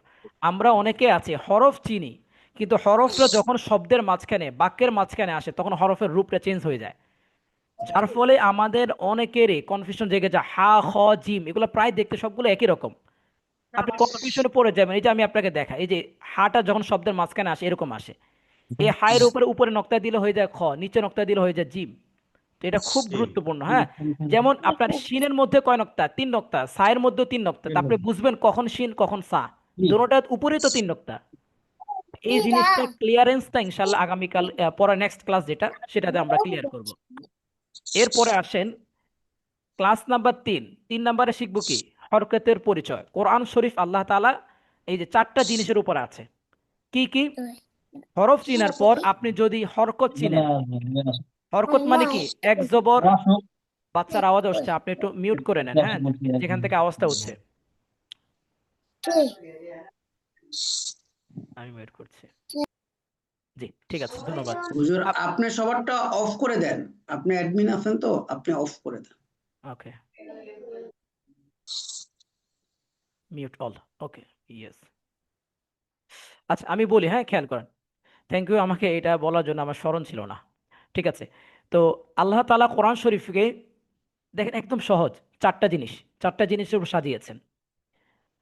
আমরা অনেকে আছে হরফ চিনি, কিন্তু হরফটা যখন শব্দের মাঝখানে বাক্যের মাঝখানে আসে তখন হরফের রূপটা চেঞ্জ হয়ে যায়, যার ফলে আমাদের অনেকেরই কনফিউশন জেগে যায়। হা খ জিম এগুলো প্রায় দেখতে সবগুলো একই রকম, আপনি কনফিউশনে পড়ে যাবেন। এই যে আমি আপনাকে দেখা, এই যে হাটা যখন শব্দের মাঝখানে আসে এরকম আসে, এই হায়ের উপরে উপরে নক্তা দিলে হয়ে যায় খ, নিচে নক্তা দিলে হয়ে যায় জিম। তো এটা খুব জি। গুরুত্বপূর্ণ। হ্যাঁ, যেমন আপনার শিনের মধ্যে কয় নক্তা? 3 নক্তা। সায়ের মধ্যে 3 নক্তা, তা আপনি বুঝবেন কখন শিন কখন সা, দুটোটার উপরেই তো 3 নক্তা। এই জিনিসটা ক্লিয়ারেন্সটা ইনশাল্লাহ আগামীকাল পরে নেক্সট ক্লাস যেটা সেটাতে আমরা ক্লিয়ার করব। এরপরে আসেন ক্লাস নাম্বার 3 নাম্বারে শিখবো কি? হরকতের পরিচয়। কোরআন শরীফ আল্লাহ তাআলা এই যে 4টা জিনিসের উপর আছে। কি কি? হরফ চিনার পর আপনি যদি হরকত চিনেন, হরকত মানে কি? এক জবর, বাচ্চার আওয়াজ আসছে, আপনি একটু মিউট করে নেন, হ্যাঁ, যেখান থেকে আওয়াজটা হচ্ছে। আমি মিউট করছি। জি, ঠিক আছে, ধন্যবাদ। হুজুর, আপনি সবারটা অফ করে দেন। আপনি অ্যাডমিন আছেন তো, আপনি অফ করে দেন। ওকে, মিউট অল। ওকে, ইয়েস। আচ্ছা আমি বলি, হ্যাঁ, খেয়াল করেন। থ্যাংক ইউ আমাকে এটা বলার জন্য, আমার স্মরণ ছিল না। ঠিক আছে, তো আল্লাহ তাআলা কোরআন শরীফকে দেখেন একদম সহজ, 4টা জিনিসের উপর সাজিয়েছেন।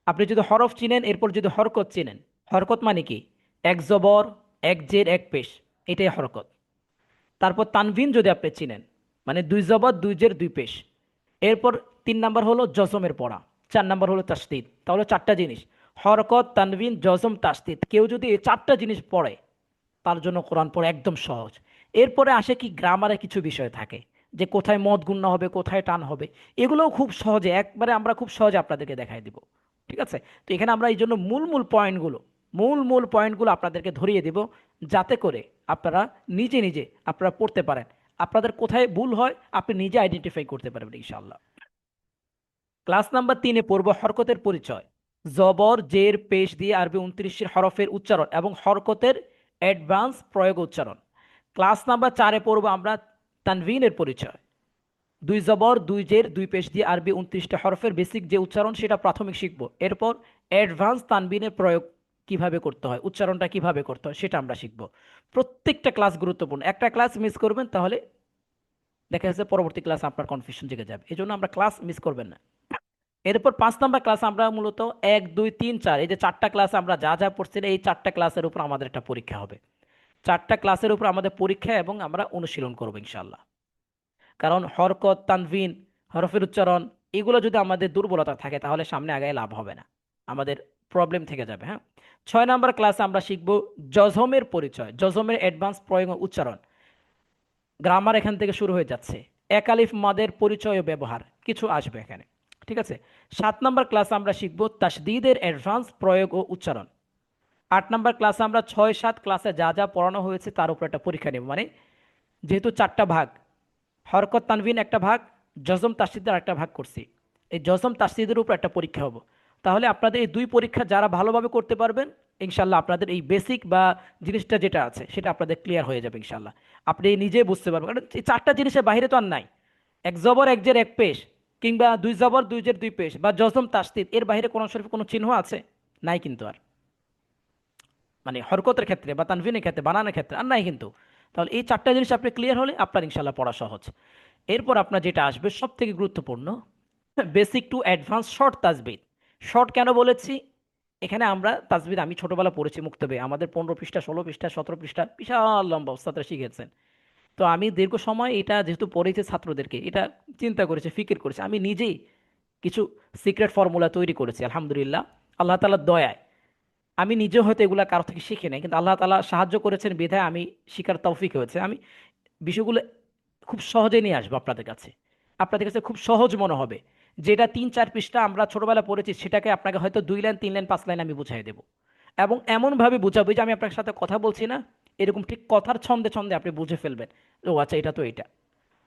আপনি যদি হরফ চিনেন, এরপর যদি হরকত চিনেন, হরকত মানে কি? এক জবর, এক জের, এক পেশ, এটাই হরকত। তারপর তানভিন যদি আপনি চিনেন, মানে 2 জবর 2 জের 2 পেশ। এরপর 3 নাম্বার হলো জজমের পড়া, 4 নাম্বার হলো তাসদিদ। তাহলে 4টা জিনিস, হরকত, তানভিন, জজম, তাসদিদ। কেউ যদি এই 4টা জিনিস পড়ে তার জন্য কোরআন পড়া একদম সহজ। এরপরে আসে কি, গ্রামারে কিছু বিষয় থাকে, যে কোথায় মদ গুণ্য হবে, কোথায় টান হবে, এগুলোও খুব সহজে একবারে আমরা খুব সহজে আপনাদেরকে দেখাই দিব। ঠিক আছে, তো এখানে আমরা এই জন্য মূল পয়েন্টগুলো আপনাদেরকে ধরিয়ে দেব, যাতে করে আপনারা নিজে নিজে আপনারা পড়তে পারেন। আপনাদের কোথায় ভুল হয় আপনি নিজে আইডেন্টিফাই করতে পারবেন ইনশাআল্লাহ। ক্লাস নাম্বার 3-এ পড়ব হরকতের পরিচয়। জবর, জের, পেশ দিয়ে আরবি 29 হরফের উচ্চারণ এবং হরকতের অ্যাডভান্স প্রয়োগ উচ্চারণ। ক্লাস নাম্বার 4-এ পড়ব আমরা তানভিনের পরিচয়। 2 জবর 2 জের 2 পেশ দিয়ে আরবি 29টা হরফের বেসিক যে উচ্চারণ সেটা প্রাথমিক শিখব। এরপর অ্যাডভান্স তানবিনের প্রয়োগ কিভাবে করতে হয়, উচ্চারণটা কিভাবে করতে হয় সেটা আমরা শিখব। প্রত্যেকটা ক্লাস গুরুত্বপূর্ণ, একটা ক্লাস মিস করবেন তাহলে দেখা যাচ্ছে পরবর্তী ক্লাস আপনার কনফিউশন জেগে যাবে, এই জন্য আমরা ক্লাস মিস করবেন না। এরপর 5 নাম্বার ক্লাস আমরা মূলত 1 2 3 4 এই যে 4টা ক্লাস আমরা যা যা পড়ছি, এই 4টা ক্লাসের উপর আমাদের একটা পরীক্ষা হবে। 4টা ক্লাসের উপর আমাদের পরীক্ষা এবং আমরা অনুশীলন করবো ইনশাল্লাহ। কারণ হরকত, তানভিন, হরফের উচ্চারণ, এগুলো যদি আমাদের দুর্বলতা থাকে তাহলে সামনে আগায় লাভ হবে না, আমাদের প্রবলেম থেকে যাবে। হ্যাঁ, 6 নাম্বার ক্লাসে আমরা শিখব জজমের পরিচয়, জজমের অ্যাডভান্স প্রয়োগ ও উচ্চারণ। গ্রামার এখান থেকে শুরু হয়ে যাচ্ছে, এক আলিফ মাদের পরিচয় ও ব্যবহার কিছু আসবে এখানে। ঠিক আছে, 7 নাম্বার ক্লাসে আমরা শিখব তাসদীদের অ্যাডভান্স প্রয়োগ ও উচ্চারণ। 8 নাম্বার ক্লাসে আমরা 6 7 ক্লাসে যা যা পড়ানো হয়েছে তার উপর একটা পরীক্ষা নেব, মানে যেহেতু 4টা ভাগ, হরকত তানভিন একটা ভাগ, জজম তাসদীদের একটা ভাগ করছি, এই জজম তাসদীদের উপর একটা পরীক্ষা হবে। তাহলে আপনাদের এই 2 পরীক্ষা যারা ভালোভাবে করতে পারবেন ইনশাল্লাহ আপনাদের এই বেসিক বা জিনিসটা যেটা আছে সেটা আপনাদের ক্লিয়ার হয়ে যাবে ইনশাল্লাহ। আপনি নিজে বুঝতে পারবেন, কারণ এই 4টা জিনিসের বাইরে তো আর নাই। এক জবর, এক জের, এক পেশ, কিংবা দুই জবর দুই জের দুই পেশ বা জজম তাসদিদ, এর বাইরে কোরআন শরীফে কোনো চিহ্ন আছে? নাই কিন্তু আর, মানে হরকতের ক্ষেত্রে বা তানভিনের ক্ষেত্রে, বানানোর ক্ষেত্রে আর নাই কিন্তু। তাহলে এই চারটা জিনিস আপনি ক্লিয়ার হলে আপনার ইনশাল্লাহ পড়া সহজ। এরপর আপনার যেটা আসবে সব থেকে গুরুত্বপূর্ণ, বেসিক টু অ্যাডভান্স শর্ট তাজবিদ। শর্ট কেন বলেছি? এখানে আমরা তাজবিদ আমি ছোটবেলা পড়েছি মুক্তবে, আমাদের 15 পৃষ্ঠা 16 পৃষ্ঠা 17 পৃষ্ঠা বিশাল লম্বা, ওস্তাদরা শিখেছেন। তো আমি দীর্ঘ সময় এটা যেহেতু পড়েছি ছাত্রদেরকে, এটা চিন্তা করেছি, ফিকির করেছি, আমি নিজেই কিছু সিক্রেট ফর্মুলা তৈরি করেছি আলহামদুলিল্লাহ আল্লাহ তাআলার দয়ায়। আমি নিজেও হয়তো এগুলা কারো থেকে শিখে নাই, কিন্তু আল্লাহ তাআলা সাহায্য করেছেন বিধায় আমি শিকার তৌফিক হয়েছে। আমি বিষয়গুলো খুব সহজে নিয়ে আসবো আপনাদের কাছে, আপনাদের কাছে খুব সহজ মনে হবে। যেটা 3-4 পৃষ্ঠা আমরা ছোটবেলা পড়েছি সেটাকে আপনাকে হয়তো 2 লাইন 3 লাইন 5 লাইন আমি বুঝাই দেবো, এবং এমনভাবে বুঝাবো যে আমি আপনার সাথে কথা বলছি না, এরকম ঠিক কথার ছন্দে ছন্দে আপনি বুঝে ফেলবেন। ও আচ্ছা, এটা তো এটা,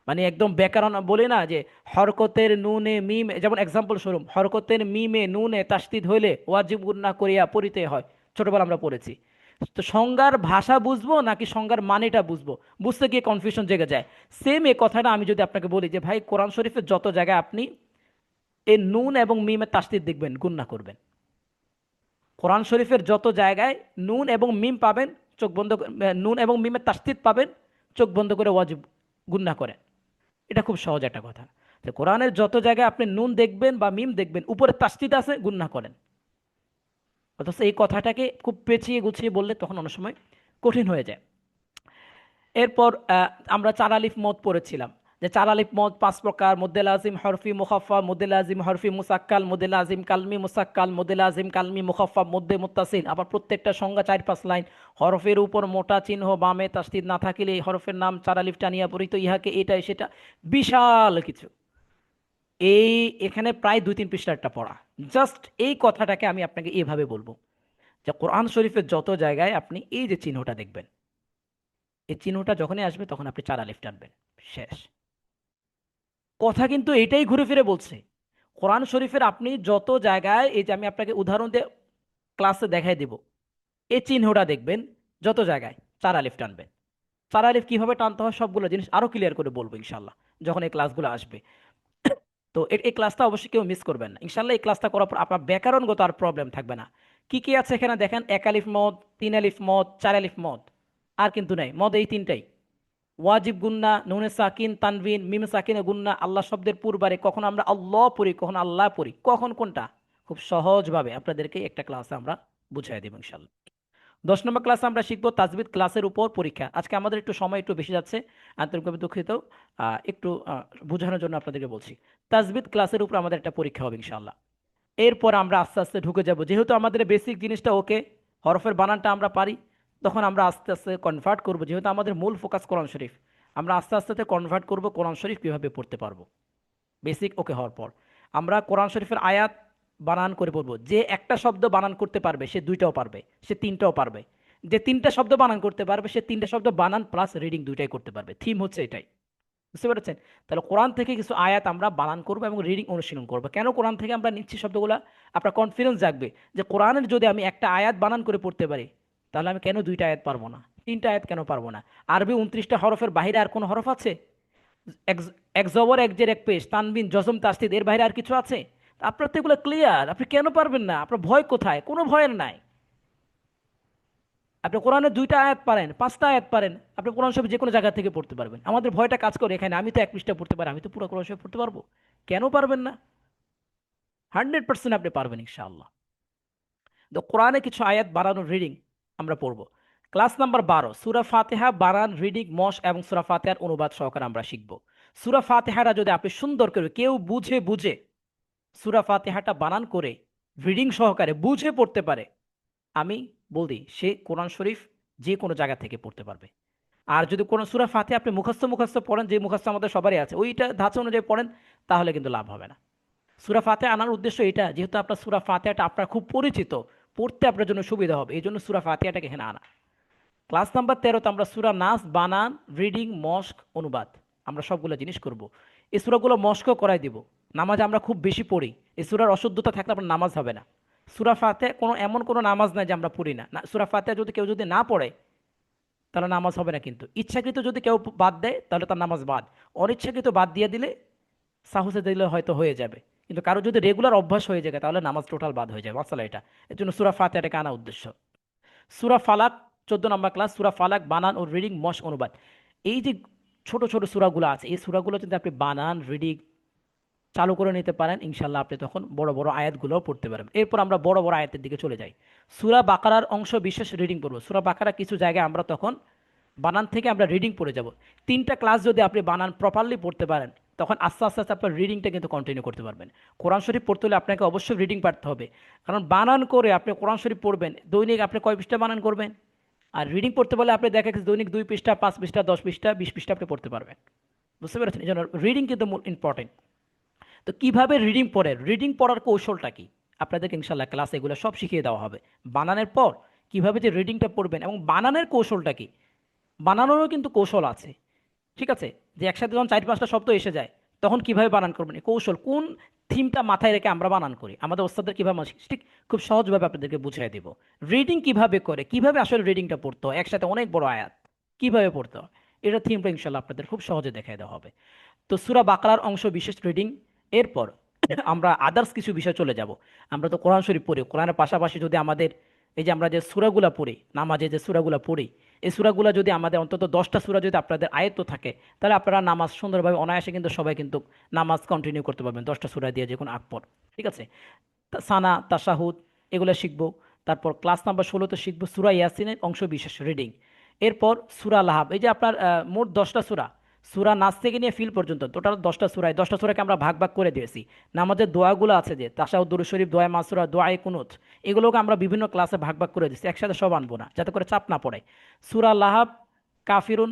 মানে একদম ব্যাকরণ বলে না যে হরকতের নুনে মিম, যেমন এক্সাম্পল স্বরূপ হরকতের মিমে নুনে তাসদিদ হইলে ওয়াজিব গুন্না করিয়া পড়িতে হয়, ছোটবেলা আমরা পড়েছি। তো সংজ্ঞার ভাষা বুঝবো নাকি সংজ্ঞার মানেটা বুঝবো, বুঝতে গিয়ে কনফিউশন জেগে যায়। সেম এই কথাটা আমি যদি আপনাকে বলি যে ভাই কোরআন শরীফের যত জায়গায় আপনি এই নুন এবং মিমের তাসদিদ দেখবেন গুন্না করবেন, কোরআন শরীফের যত জায়গায় নুন এবং মিম পাবেন চোখ বন্ধ নুন এবং মিমের তাসদিদ পাবেন চোখ বন্ধ করে ওয়াজিব গুন্না করেন। এটা খুব সহজ একটা কথা, যে কোরআনের যত জায়গায় আপনি নুন দেখবেন বা মিম দেখবেন উপরে তাসদিদ আছে গুন্না করেন। অথচ এই কথাটাকে খুব পেঁচিয়ে গুছিয়ে বললে তখন অনেক সময় কঠিন হয়ে যায়। এরপর আমরা 4 আলিফ মদ পড়েছিলাম, যে 4 আলিফ মদ 5 প্রকার: মদ্দে লাজিম হরফি মুখাফফা, মদ্দে লাজিম হরফি মুসাক্কাল, মদ্দে লাজিম কালমি মুসাক্কাল, মদ্দে লাজিম কালমি মুখাফফা, মদ্দে মুত্তাসিল। আবার প্রত্যেকটা সংজ্ঞা 4-5 লাইন। হরফের উপর মোটা চিহ্ন বামে তাসদিদ না থাকিলে এই হরফের নাম 4 আলিফ টানিয়া পড়িত, ইহাকে এটাই সেটা, বিশাল কিছু। এই এখানে প্রায় 2-3 পৃষ্ঠার একটা পড়া। জাস্ট এই কথাটাকে আমি আপনাকে এভাবে বলবো যে কোরআন শরীফের যত জায়গায় আপনি এই যে চিহ্নটা দেখবেন, এই চিহ্নটা যখনই আসবে তখন আপনি 4 আলিফ টানবেন, শেষ কথা। কিন্তু এটাই ঘুরে ফিরে বলছে কোরআন শরীফের আপনি যত জায়গায়, এই যে আমি আপনাকে উদাহরণ দিয়ে ক্লাসে দেখাই দিব, এই চিহ্নটা দেখবেন যত জায়গায় 4 আলিফ টানবেন। 4 আলিফ কিভাবে টানতে হয় সবগুলো জিনিস আরো ক্লিয়ার করে বলবো ইনশাল্লাহ যখন এই ক্লাসগুলো আসবে। তো এই ক্লাসটা অবশ্যই কেউ মিস করবেন না ইনশাল্লাহ। এই ক্লাসটা করার পর আপনার ব্যাকরণগত আর প্রবলেম থাকবে না। কি কি আছে এখানে দেখেন: 1 আলিফ মদ, 3 আলিফ মদ, 4 আলিফ মদ, আর কিন্তু নাই মদ এই তিনটাই। ওয়াজিব গুন্না, নুনে সাকিন তানভিন, মিমে সাকিনে গুন্না, আল্লাহ শব্দের পূর্বারে কখন আমরা আল্লাহ পড়ি কখন আল্লাহ পড়ি, কখন কোনটা, খুব সহজভাবে আপনাদেরকে একটা ক্লাসে আমরা বুঝাই দেব ইনশাল্লাহ। 10 নম্বর ক্লাসে আমরা শিখবো তাজবিদ ক্লাসের উপর পরীক্ষা। আজকে আমাদের একটু সময় একটু বেশি যাচ্ছে, আন্তরিকভাবে দুঃখিত। একটু বোঝানোর জন্য আপনাদেরকে বলছি, তাজবিদ ক্লাসের উপর আমাদের একটা পরীক্ষা হবে ইনশাল্লাহ। এরপর আমরা আস্তে আস্তে ঢুকে যাব, যেহেতু আমাদের বেসিক জিনিসটা ওকে, হরফের বানানটা আমরা পারি, তখন আমরা আস্তে আস্তে কনভার্ট করব, যেহেতু আমাদের মূল ফোকাস কোরআন শরীফ, আমরা আস্তে আস্তে কনভার্ট করব কোরআন শরীফ কীভাবে পড়তে পারবো। বেসিক ওকে হওয়ার পর আমরা কোরআন শরীফের আয়াত বানান করে পড়বো। যে একটা শব্দ বানান করতে পারবে সে 2টাও পারবে, সে 3টাও পারবে। যে 3টা শব্দ বানান করতে পারবে সে 3টা শব্দ বানান প্লাস রিডিং 2টাই করতে পারবে। থিম হচ্ছে এটাই, বুঝতে পেরেছেন? তাহলে কোরআন থেকে কিছু আয়াত আমরা বানান করবো এবং রিডিং অনুশীলন করবো। কেন কোরআন থেকে আমরা নিচ্ছি শব্দগুলো? আপনার কনফিডেন্স জাগবে যে কোরআনের যদি আমি একটা আয়াত বানান করে পড়তে পারি, তাহলে আমি কেন 2টা আয়াত পারবো না, 3টা আয়াত কেন পারবো না? আরবি 29টা হরফের বাইরে আর কোনো হরফ আছে? এক এক জবর এক জের এক পেশ, তানবিন জজম তাসদিদ, এর বাইরে আর কিছু আছে? আপনার তো এগুলো ক্লিয়ার, আপনি কেন পারবেন না? আপনার ভয় কোথায়? কোনো ভয়ের নাই। আপনি কোরআনের 2টা আয়াত পারেন, 5টা আয়াত পারেন, আপনি কোরআন শরীফ যে কোনো জায়গা থেকে পড়তে পারবেন। আমাদের ভয়টা কাজ করে এখানে, আমি তো 1 পৃষ্ঠা পড়তে পারি, আমি তো পুরো কোরআন শরীফ পড়তে পারবো, কেন পারবেন না? 100% আপনি পারবেন ইনশাআল্লাহ। তো কোরআনে কিছু আয়াত বানানোর রিডিং আমরা পড়বো। ক্লাস নাম্বার 12 সূরা ফাতিহা বানান, রিডিং, মশ এবং সূরা ফাতিহার অনুবাদ সহকারে আমরা শিখব। সূরা ফাতিহাটা যদি আপনি সুন্দর করে কেউ বুঝে বুঝে সূরা ফাতিহাটা বানান করে রিডিং সহকারে বুঝে পড়তে পারে, আমি বলি সে কোরআন শরীফ যে কোনো জায়গা থেকে পড়তে পারবে। আর যদি কোনো সূরা ফাতিহা আপনি মুখস্থ পড়েন, যে মুখস্থ আমাদের সবারই আছে, ওইটা ধাঁচা অনুযায়ী পড়েন, তাহলে কিন্তু লাভ হবে না। সূরা ফাতিহা আনার উদ্দেশ্য এটা, যেহেতু আপনার সূরা ফাতিহাটা আপনার খুব পরিচিত, পড়তে আপনার জন্য সুবিধা হবে, এই জন্য সূরা ফাতিহাটাকে এখানে আনা। ক্লাস নাম্বার 13তে আমরা সূরা নাস বানান, রিডিং, মস্ক, অনুবাদ, আমরা সবগুলো জিনিস করব। এই সূরাগুলো মস্কও করাই দিব। নামাজ আমরা খুব বেশি পড়ি, এই সূরার অশুদ্ধতা থাকলে আপনার নামাজ হবে না। সূরা ফাতিহা এমন কোনো নামাজ নাই যে আমরা পড়ি না। সূরা ফাতিহা কেউ যদি না পড়ে তাহলে নামাজ হবে না, কিন্তু ইচ্ছাকৃত যদি কেউ বাদ দেয় তাহলে তার নামাজ বাদ, অনিচ্ছাকৃত বাদ দিয়ে দিলে সাহুসে দিলে হয়তো হয়ে যাবে, কিন্তু কারো যদি রেগুলার অভ্যাস হয়ে যায় তাহলে নামাজ টোটাল বাদ হয়ে যাবে। মাসালা এটা, এর জন্য সূরা ফাতিহাটাকে আনা উদ্দেশ্য। সূরা ফালাক 14 নম্বর ক্লাস, সূরা ফালাক বানান ও রিডিং মশ অনুবাদ। এই যে ছোট ছোট সূরাগুলো আছে, এই সূরাগুলো যদি আপনি বানান রিডিং চালু করে নিতে পারেন, ইনশাল্লাহ আপনি তখন বড় বড় আয়াতগুলোও পড়তে পারবেন। এরপর আমরা বড় বড় আয়াতের দিকে চলে যাই। সূরা বাকারার অংশ বিশেষ রিডিং পড়বো। সূরা বাকারা কিছু জায়গায় আমরা তখন বানান থেকে আমরা রিডিং পড়ে যাব। 3টা ক্লাস যদি আপনি বানান প্রপারলি পড়তে পারেন, তখন আস্তে আস্তে আস্তে আপনার রিডিংটা কিন্তু কন্টিনিউ করতে পারবেন। কোরআন শরীফ পড়তে হলে আপনাকে অবশ্যই রিডিং পারতে হবে, কারণ বানান করে আপনি কোরআন শরীফ পড়বেন, দৈনিক আপনি কয় পৃষ্ঠা বানান করবেন। আর রিডিং পড়তে বলে আপনি দেখা গেছে দৈনিক 2 পৃষ্ঠা, 5 পৃষ্ঠা, 10 পৃষ্ঠা, 20 পৃষ্ঠা আপনি পড়তে পারবেন। বুঝতে পেরেছেন? এই জন্য রিডিং কিন্তু ইম্পর্টেন্ট। তো কিভাবে রিডিং পড়ে, রিডিং পড়ার কৌশলটা কি, আপনাদেরকে ইনশাল্লাহ ক্লাসে এগুলো সব শিখিয়ে দেওয়া হবে। বানানের পর কিভাবে যে রিডিংটা পড়বেন এবং বানানের কৌশলটা কি, বানানোরও কিন্তু কৌশল আছে। ঠিক আছে, যে একসাথে যখন 4-5টা শব্দ এসে যায় তখন কিভাবে বানান করবেন, এই কৌশল কোন থিমটা মাথায় রেখে আমরা বানান করি, আমাদের ওস্তাদের কীভাবে ঠিক খুব সহজভাবে আপনাদেরকে বুঝিয়ে দেব। রিডিং কিভাবে করে, কিভাবে আসলে রিডিংটা পড়তে হয়, একসাথে অনেক বড় আয়াত কিভাবে পড়তে হয়, এটা থিমটা ইনশাল্লাহ আপনাদের খুব সহজে দেখাই দেওয়া হবে। তো সূরা বাকারার অংশ বিশেষ রিডিং। এরপর আমরা আদার্স কিছু বিষয় চলে যাব। আমরা তো কোরআন শরীফ পড়ি, কোরআনের পাশাপাশি যদি আমাদের এই যে আমরা যে সূরাগুলা পড়ি, নামাজে যে সূরাগুলা পড়ি, এই সূরাগুলা যদি আমাদের অন্তত 10টা সূরা যদি আপনাদের আয়ত্ত থাকে, তাহলে আপনারা নামাজ সুন্দরভাবে অনায়াসে কিন্তু সবাই কিন্তু নামাজ কন্টিনিউ করতে পারবেন 10টা সূরা দিয়ে, যে কোনো আকপর। ঠিক আছে, সানা তাশাহুদ এগুলো শিখবো। তারপর ক্লাস নাম্বার 16তে শিখবো সূরা ইয়াসিনের অংশ বিশেষ রিডিং। এরপর সূরা লাহাব, এই যে আপনার মোট 10টা সূরা, সূরা নাস থেকে নিয়ে ফিল পর্যন্ত টোটাল 10টা সূরায় 10টা সূরাকে আমরা ভাগ ভাগ করে দিয়েছি। নামাজের দোয়াগুলো আছে যে তাশাহুদ, দুরূদ শরীফ, দোয়া মাসুরা, দোয়ায়ে কুনুত, এগুলোকে আমরা বিভিন্ন ক্লাসে ভাগ ভাগ করে দিয়েছি, একসাথে সব আনবো না যাতে করে চাপ না পড়ে। সূরা লাহাব, কাফিরুন,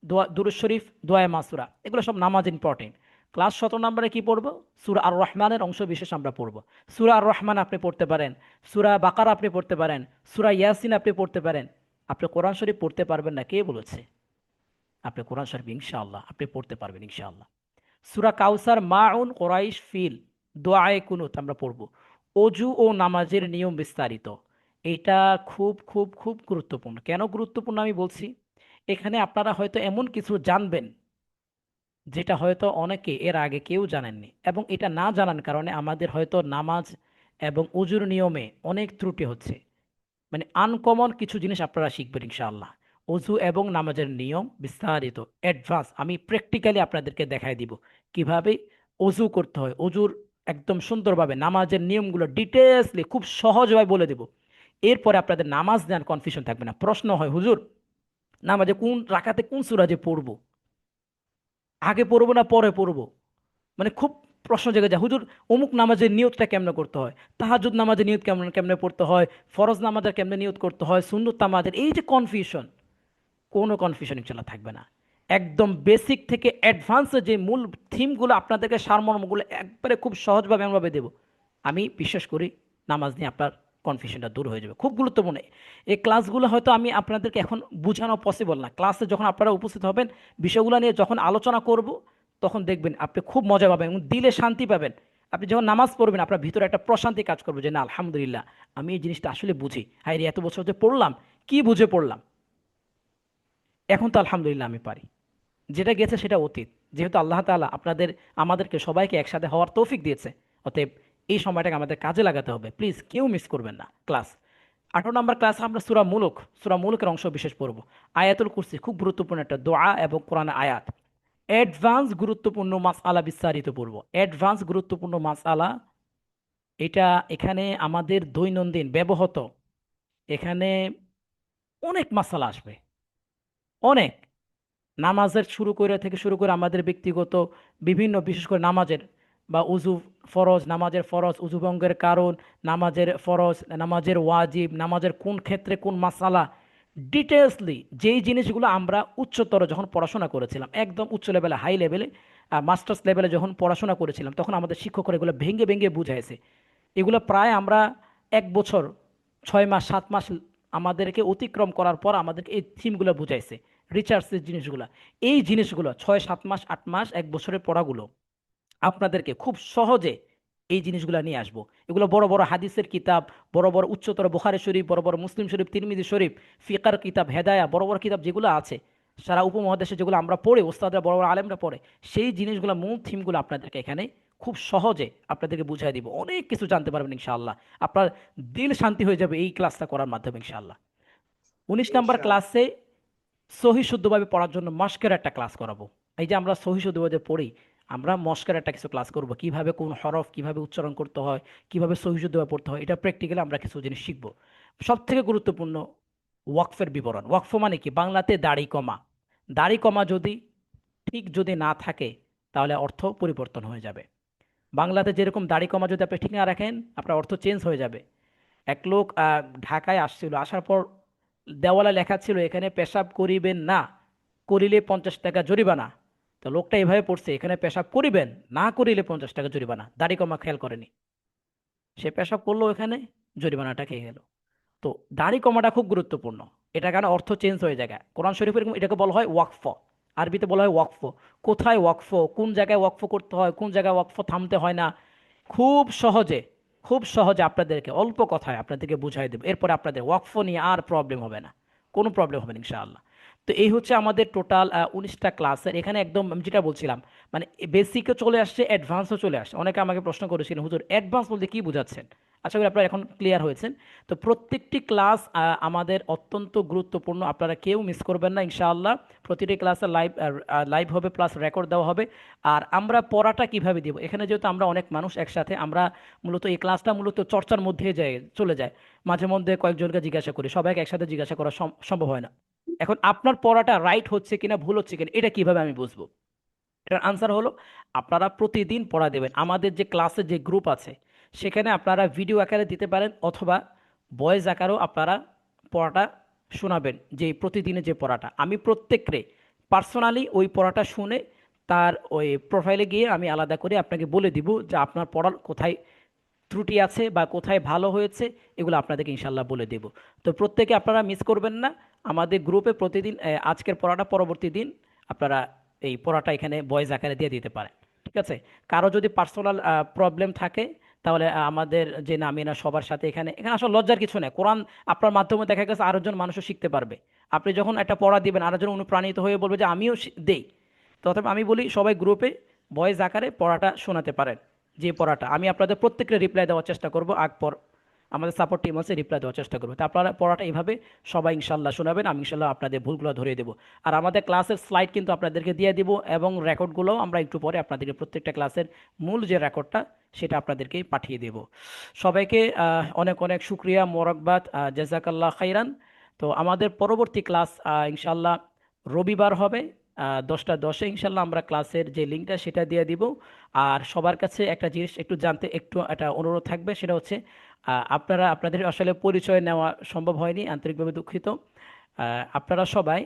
দোয়া, দুরূদ শরীফ, দোয়ায়ে মাসুরা, এগুলো সব নামাজ ইম্পর্টেন্ট। ক্লাস 17 নম্বরে কি পড়বো, সূরা আর রহমানের অংশ বিশেষ আমরা পড়বো। সূরা আর রহমান আপনি পড়তে পারেন, সূরা বাকারা আপনি পড়তে পারেন, সূরা ইয়াসিন আপনি পড়তে পারেন। আপনি কোরআন শরীফ পড়তে পারবেন না কে বলেছে? আপনি কোরআন শরীফ ইনশাআল্লাহ আপনি পড়তে পারবেন ইনশাআল্লাহ। সূরা কাউসার, মাউন, কোরাইশ, ফিল, দোয়ায়ে কুনুত আমরা পড়ব। অজু ও নামাজের নিয়ম বিস্তারিত, এটা খুব খুব খুব গুরুত্বপূর্ণ। কেন গুরুত্বপূর্ণ আমি বলছি, এখানে আপনারা হয়তো এমন কিছু জানবেন যেটা হয়তো অনেকে এর আগে কেউ জানেননি, এবং এটা না জানার কারণে আমাদের হয়তো নামাজ এবং অজুর নিয়মে অনেক ত্রুটি হচ্ছে। মানে আনকমন কিছু জিনিস আপনারা শিখবেন ইনশাআল্লাহ। অজু এবং নামাজের নিয়ম বিস্তারিত অ্যাডভান্স আমি প্র্যাকটিক্যালি আপনাদেরকে দেখাই দিব কিভাবে অজু করতে হয়, অজুর একদম সুন্দরভাবে নামাজের নিয়মগুলো ডিটেলসলি খুব সহজভাবে বলে দেব। এরপরে আপনাদের নামাজ নেওয়ার কনফিউশন থাকবে না। প্রশ্ন হয়, হুজুর নামাজে কোন রাকাতে কোন সূরা যে পড়বো, আগে পড়বো না পরে পড়বো, মানে খুব প্রশ্ন জেগে যায়, হুজুর অমুক নামাজের নিয়তটা কেমনে করতে হয়, তাহাজ্জুদ নামাজের নিয়ত কেমন কেমনে পড়তে হয়, ফরজ নামাজের কেমনে নিয়ত করতে হয়, সুন্নত নামাজের, এই যে কনফিউশন, কোনো কনফিউশন ইনশাল্লাহ থাকবে না। একদম বেসিক থেকে অ্যাডভান্সে যে মূল থিমগুলো আপনাদেরকে সারমর্মগুলো একবারে খুব সহজভাবে এমনভাবে দেবো, আমি বিশ্বাস করি নামাজ নিয়ে আপনার কনফিউশনটা দূর হয়ে যাবে। খুব গুরুত্বপূর্ণ এই ক্লাসগুলো, হয়তো আমি আপনাদেরকে এখন বোঝানো পসিবল না, ক্লাসে যখন আপনারা উপস্থিত হবেন বিষয়গুলো নিয়ে যখন আলোচনা করব তখন দেখবেন আপনি খুব মজা পাবেন এবং দিলে শান্তি পাবেন। আপনি যখন নামাজ পড়বেন আপনার ভিতরে একটা প্রশান্তি কাজ করবে যে না আলহামদুলিল্লাহ আমি এই জিনিসটা আসলে বুঝি, হায় রে এত বছর যে পড়লাম কি বুঝে পড়লাম, এখন তো আলহামদুলিল্লাহ আমি পারি। যেটা গেছে সেটা অতীত, যেহেতু আল্লাহ তাআলা আমাদেরকে সবাইকে একসাথে হওয়ার তৌফিক দিয়েছে, অতএব এই সময়টাকে আমাদের কাজে লাগাতে হবে। প্লিজ কেউ মিস করবেন না ক্লাস। 18 নম্বর ক্লাসে আমরা সূরা মুলকের অংশ বিশেষ পড়ব। আয়াতুল কুরসি খুব গুরুত্বপূর্ণ একটা দোয়া এবং কোরআনের আয়াত। অ্যাডভান্স গুরুত্বপূর্ণ মাসআলা বিস্তারিত পড়ব। অ্যাডভান্স গুরুত্বপূর্ণ মাসআলা, এটা এখানে আমাদের দৈনন্দিন ব্যবহৃত, এখানে অনেক মাসআলা আসবে, অনেক। নামাজের শুরু করে আমাদের ব্যক্তিগত বিভিন্ন, বিশেষ করে নামাজের বা উজু ফরজ, নামাজের ফরজ, উজু ভঙ্গের কারণ, নামাজের ফরজ, নামাজের ওয়াজিব, নামাজের কোন ক্ষেত্রে কোন মাসালা, ডিটেলসলি যেই জিনিসগুলো আমরা উচ্চতর যখন পড়াশোনা করেছিলাম, একদম উচ্চ লেভেলে, হাই লেভেলে, মাস্টার্স লেভেলে যখন পড়াশোনা করেছিলাম, তখন আমাদের শিক্ষকরা এগুলো ভেঙে ভেঙে বুঝাইছে। এগুলো প্রায় আমরা 1 বছর 6 মাস 7 মাস আমাদেরকে অতিক্রম করার পর আমাদেরকে এই থিমগুলো বুঝাইছে, রিসার্চের জিনিসগুলো। এই জিনিসগুলো 6-7 মাস 8 মাস 1 বছরের পড়াগুলো আপনাদেরকে খুব সহজে এই জিনিসগুলো নিয়ে আসবো। এগুলো বড় বড় হাদিসের কিতাব, বড় বড় উচ্চতর বুখারী শরীফ, বড় বড় মুসলিম শরীফ, তিরমিজি শরীফ, ফিকার কিতাব, হেদায়া, বড় বড় কিতাব যেগুলো আছে, সারা উপমহাদেশে যেগুলো আমরা পড়ি, ওস্তাদরা বড় বড় আলেমরা পড়ে, সেই জিনিসগুলো মূল থিমগুলো আপনাদেরকে এখানে খুব সহজে আপনাদেরকে বুঝাই দিব। অনেক কিছু জানতে পারবেন ইনশাআল্লাহ। আপনার দিল শান্তি হয়ে যাবে এই ক্লাসটা করার মাধ্যমে ইনশাআল্লাহ। 19 নাম্বার ক্লাসে সহি শুদ্ধভাবে পড়ার জন্য মস্কের একটা ক্লাস করাবো। এই যে আমরা সহি শুদ্ধভাবে পড়ি, আমরা মস্কের একটা কিছু ক্লাস করব, কিভাবে কোন হরফ কিভাবে উচ্চারণ করতে হয়, কিভাবে সহি শুদ্ধভাবে পড়তে হয়, এটা প্র্যাকটিক্যালি আমরা কিছু জিনিস শিখবো। সব থেকে গুরুত্বপূর্ণ ওয়াকফের বিবরণ। ওয়াকফ মানে কি? বাংলাতে দাড়ি কমা। দাড়ি কমা যদি ঠিক যদি না থাকে তাহলে অর্থ পরিবর্তন হয়ে যাবে। বাংলাতে যেরকম দাড়ি কমা যদি আপনি ঠিক না রাখেন, আপনার অর্থ চেঞ্জ হয়ে যাবে। এক লোক ঢাকায় আসছিল, আসার পর দেওয়ালে লেখা ছিল এখানে পেশাব করিবেন না, করিলে 50 টাকা জরিমানা। তো লোকটা এভাবে পড়ছে এখানে পেশাব করিবেন, না করিলে 50 টাকা জরিমানা। দাড়ি কমা খেয়াল করেনি, সে পেশাব করলো, এখানে জরিমানাটা খেয়ে গেল। তো দাড়ি কমাটা খুব গুরুত্বপূর্ণ। এটা কেন অর্থ চেঞ্জ হয়ে যায়। কোরআন শরীফের এটাকে বলা হয় ওয়াকফ, আরবিতে বলা হয় ওয়াকফ। কোথায় ওয়াকফ, কোন জায়গায় ওয়াকফ করতে হয়, কোন জায়গায় ওয়াকফ থামতে হয় না, খুব সহজে খুব সহজে আপনাদেরকে অল্প কথায় আপনাদেরকে বুঝাই দেবো। এরপরে আপনাদের ওয়াকফ নিয়ে আর প্রবলেম হবে না, কোনো প্রবলেম হবে না ইনশাআল্লাহ। তো এই হচ্ছে আমাদের টোটাল 19টা ক্লাসের। এখানে একদম আমি যেটা বলছিলাম, মানে বেসিকও চলে আসছে, অ্যাডভান্সও চলে আসছে। অনেকে আমাকে প্রশ্ন করেছিলেন, হুজুর অ্যাডভান্স বলতে কি বোঝাচ্ছেন? আশা করি আপনারা এখন ক্লিয়ার হয়েছেন। তো প্রত্যেকটি ক্লাস আমাদের অত্যন্ত গুরুত্বপূর্ণ, আপনারা কেউ মিস করবেন না ইনশাআল্লাহ। প্রতিটি ক্লাসে লাইভ হবে, প্লাস রেকর্ড দেওয়া হবে। আর আমরা পড়াটা কিভাবে দিব, এখানে যেহেতু আমরা অনেক মানুষ একসাথে, আমরা মূলত এই ক্লাসটা মূলত চর্চার মধ্যে চলে যায়। মাঝে মধ্যে কয়েকজনকে জিজ্ঞাসা করি, সবাইকে একসাথে জিজ্ঞাসা করা সম্ভব হয় না। এখন আপনার পড়াটা রাইট হচ্ছে কিনা ভুল হচ্ছে কিনা এটা কিভাবে আমি বুঝবো? এটার আনসার হলো, আপনারা প্রতিদিন পড়া দেবেন। আমাদের যে ক্লাসে যে গ্রুপ আছে সেখানে আপনারা ভিডিও আকারে দিতে পারেন, অথবা ভয়েস আকারেও আপনারা পড়াটা শোনাবেন। যে প্রতিদিনের যে পড়াটা আমি প্রত্যেককে পার্সোনালি ওই পড়াটা শুনে তার ওই প্রোফাইলে গিয়ে আমি আলাদা করে আপনাকে বলে দিব যে আপনার পড়ার কোথায় ত্রুটি আছে বা কোথায় ভালো হয়েছে, এগুলো আপনাদেরকে ইনশাল্লাহ বলে দেব। তো প্রত্যেকে আপনারা মিস করবেন না, আমাদের গ্রুপে প্রতিদিন আজকের পড়াটা পরবর্তী দিন আপনারা এই পড়াটা এখানে ভয়েস আকারে দিয়ে দিতে পারেন। ঠিক আছে? কারো যদি পার্সোনাল প্রবলেম থাকে তাহলে আমাদের যে নামিনা সবার সাথে এখানে এখানে আসলে লজ্জার কিছু নেই। কোরআন আপনার মাধ্যমে দেখা গেছে আরেকজন মানুষও শিখতে পারবে। আপনি যখন একটা পড়া দিবেন আরেকজন অনুপ্রাণিত হয়ে বলবে যে আমিও দেই। তো অতএব আমি বলি সবাই গ্রুপে ভয়েস আকারে পড়াটা শোনাতে পারেন। যে পড়াটা আমি আপনাদের প্রত্যেককে রিপ্লাই দেওয়ার চেষ্টা করব, পর আমাদের সাপোর্ট টিম আছে, রিপ্লাই দেওয়ার চেষ্টা করবো। তো আপনারা পড়াটা এইভাবে সবাই ইনশাল্লাহ শোনাবেন, আমি ইনশাল্লাহ আপনাদের ভুলগুলো ধরিয়ে দেবো। আর আমাদের ক্লাসের স্লাইড কিন্তু আপনাদেরকে দিয়ে দিব, এবং রেকর্ডগুলোও আমরা একটু পরে আপনাদেরকে প্রত্যেকটা ক্লাসের মূল যে রেকর্ডটা সেটা আপনাদেরকে পাঠিয়ে দেব। সবাইকে অনেক অনেক শুক্রিয়া, মোরাকবাদ, জাজাকাল্লাহ খাইরান। তো আমাদের পরবর্তী ক্লাস ইনশাল্লাহ রবিবার হবে 10টা 10-এ ইনশাল্লাহ। আমরা ক্লাসের যে লিঙ্কটা সেটা দিয়ে দিব। আর সবার কাছে একটা জিনিস একটু জানতে একটু একটা অনুরোধ থাকবে, সেটা হচ্ছে আপনারা আপনাদের আসলে পরিচয় নেওয়া সম্ভব হয়নি, আন্তরিকভাবে দুঃখিত। আপনারা সবাই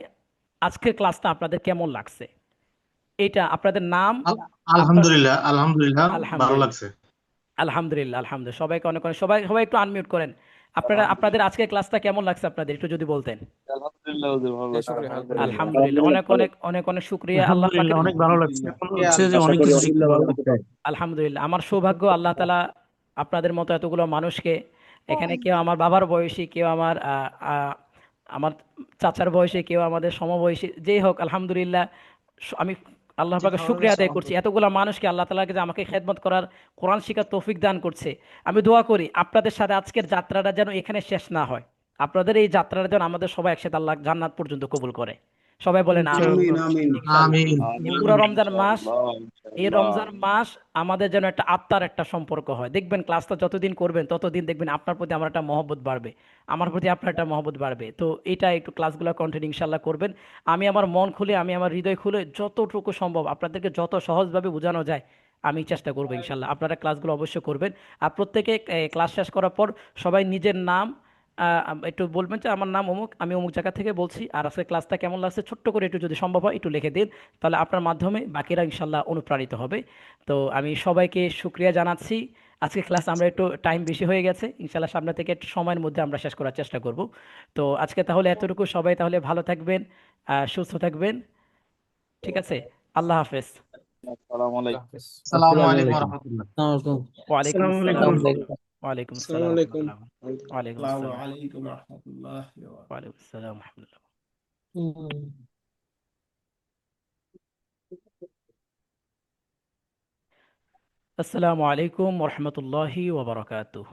আজকের ক্লাসটা আপনাদের কেমন লাগছে, এটা আপনাদের নাম। আলহামদুলিল্লাহ, আলহামদুলিল্লাহ ভালো আলহামদুলিল্লাহ, লাগছে। আলহামদুলিল্লাহ, আলহামদুলিল্লাহ। সবাইকে অনেক অনেক সবাই সবাই একটু আনমিউট করেন। আপনারা আপনাদের আজকের ক্লাসটা কেমন লাগছে আপনাদের একটু যদি বলতেন। আলহামদুলিল্লাহ হুজুর, ভালো লাগছে। আলহামদুলিল্লাহ, অনেক অনেক অনেক অনেক শুক্রিয়া। আল্লাহ পাকের অনেক ভালো লাগছে, মনে হচ্ছে যে অনেক কিছু শিখতে পারবো। আলহামদুলিল্লাহ, আমার সৌভাগ্য আল্লাহ তাআলা আপনাদের মতো এতগুলো মানুষকে, এখানে কেউ আমার বাবার বয়সী, কেউ আমার আমার চাচার বয়সী, কেউ আমাদের সমবয়সী, যেই হোক আলহামদুলিল্লাহ। আমি আল্লাহ পাকের শুকরিয়া আদায় করছি এতগুলো মানুষকে আল্লাহ তাআলাকে যে আমাকে খেদমত করার, কোরআন শিখার তৌফিক দান করছে। আমি দোয়া করি আপনাদের সাথে আজকের যাত্রাটা যেন এখানে শেষ না হয়, আপনাদের এই যাত্রাটা যেন আমাদের সবাই একসাথে আল্লাহ জান্নাত পর্যন্ত কবুল করে। সবাই বলেন আমিন। আমিন, আমিন। আমিন। এই পুরো রমজান মাস, এই রমজান মাস আমাদের যেন একটা আত্মার একটা সম্পর্ক হয়। দেখবেন ক্লাসটা যতদিন করবেন ততদিন দেখবেন আপনার প্রতি আমার একটা মহব্বত বাড়বে, আমার প্রতি আপনার একটা মহব্বত বাড়বে। তো এটা একটু ক্লাসগুলো কন্টিনিউ ইনশাল্লাহ করবেন। আমি আমার মন খুলে, আমি আমার হৃদয় খুলে যতটুকু সম্ভব আপনাদেরকে যত সহজভাবে বোঝানো যায় আমি চেষ্টা করবো ইনশাল্লাহ। আপনারা ক্লাসগুলো অবশ্যই করবেন। আর প্রত্যেকে ক্লাস শেষ করার পর সবাই নিজের নাম একটু বলবেন যে আমার নাম অমুক, আমি অমুক জায়গা থেকে বলছি, আর আজকে ক্লাসটা কেমন লাগছে ছোট্ট করে একটু যদি সম্ভব হয় একটু লিখে দিন, তাহলে আপনার মাধ্যমে বাকিরা ইনশাল্লাহ অনুপ্রাণিত হবে। তো আমি সবাইকে শুক্রিয়া জানাচ্ছি। আজকে ক্লাস আমরা একটু টাইম বেশি হয়ে গেছে, ইনশাল্লাহ সামনে থেকে একটু সময়ের মধ্যে আমরা শেষ করার চেষ্টা করব। তো আজকে তাহলে এতটুকু, সবাই তাহলে ভালো থাকবেন, সুস্থ থাকবেন। ঠিক আছে, আল্লাহ হাফেজ। আসসালামু আলাইকুম। আসসালামু আলাইকুম ওয়া রাহমাতুল্লাহ। ওয়ালাইকুম আসসালামু আসসালাম। আলাইকুম। ওয়ালাইকুম আসসালামু আসসালাম। আলাইকুম। ওয়ালাইকুম আসসালামু আসসালাম। আলাইকুম ওয়া রাহমাতুল্লাহি ওয়া বারাকাতুহু। ওয়ালাইকুম আসসালাম। আসসালামু আলাইকুম ওয়া রাহমাতুল্লাহি ওয়া বারাকাতুহু।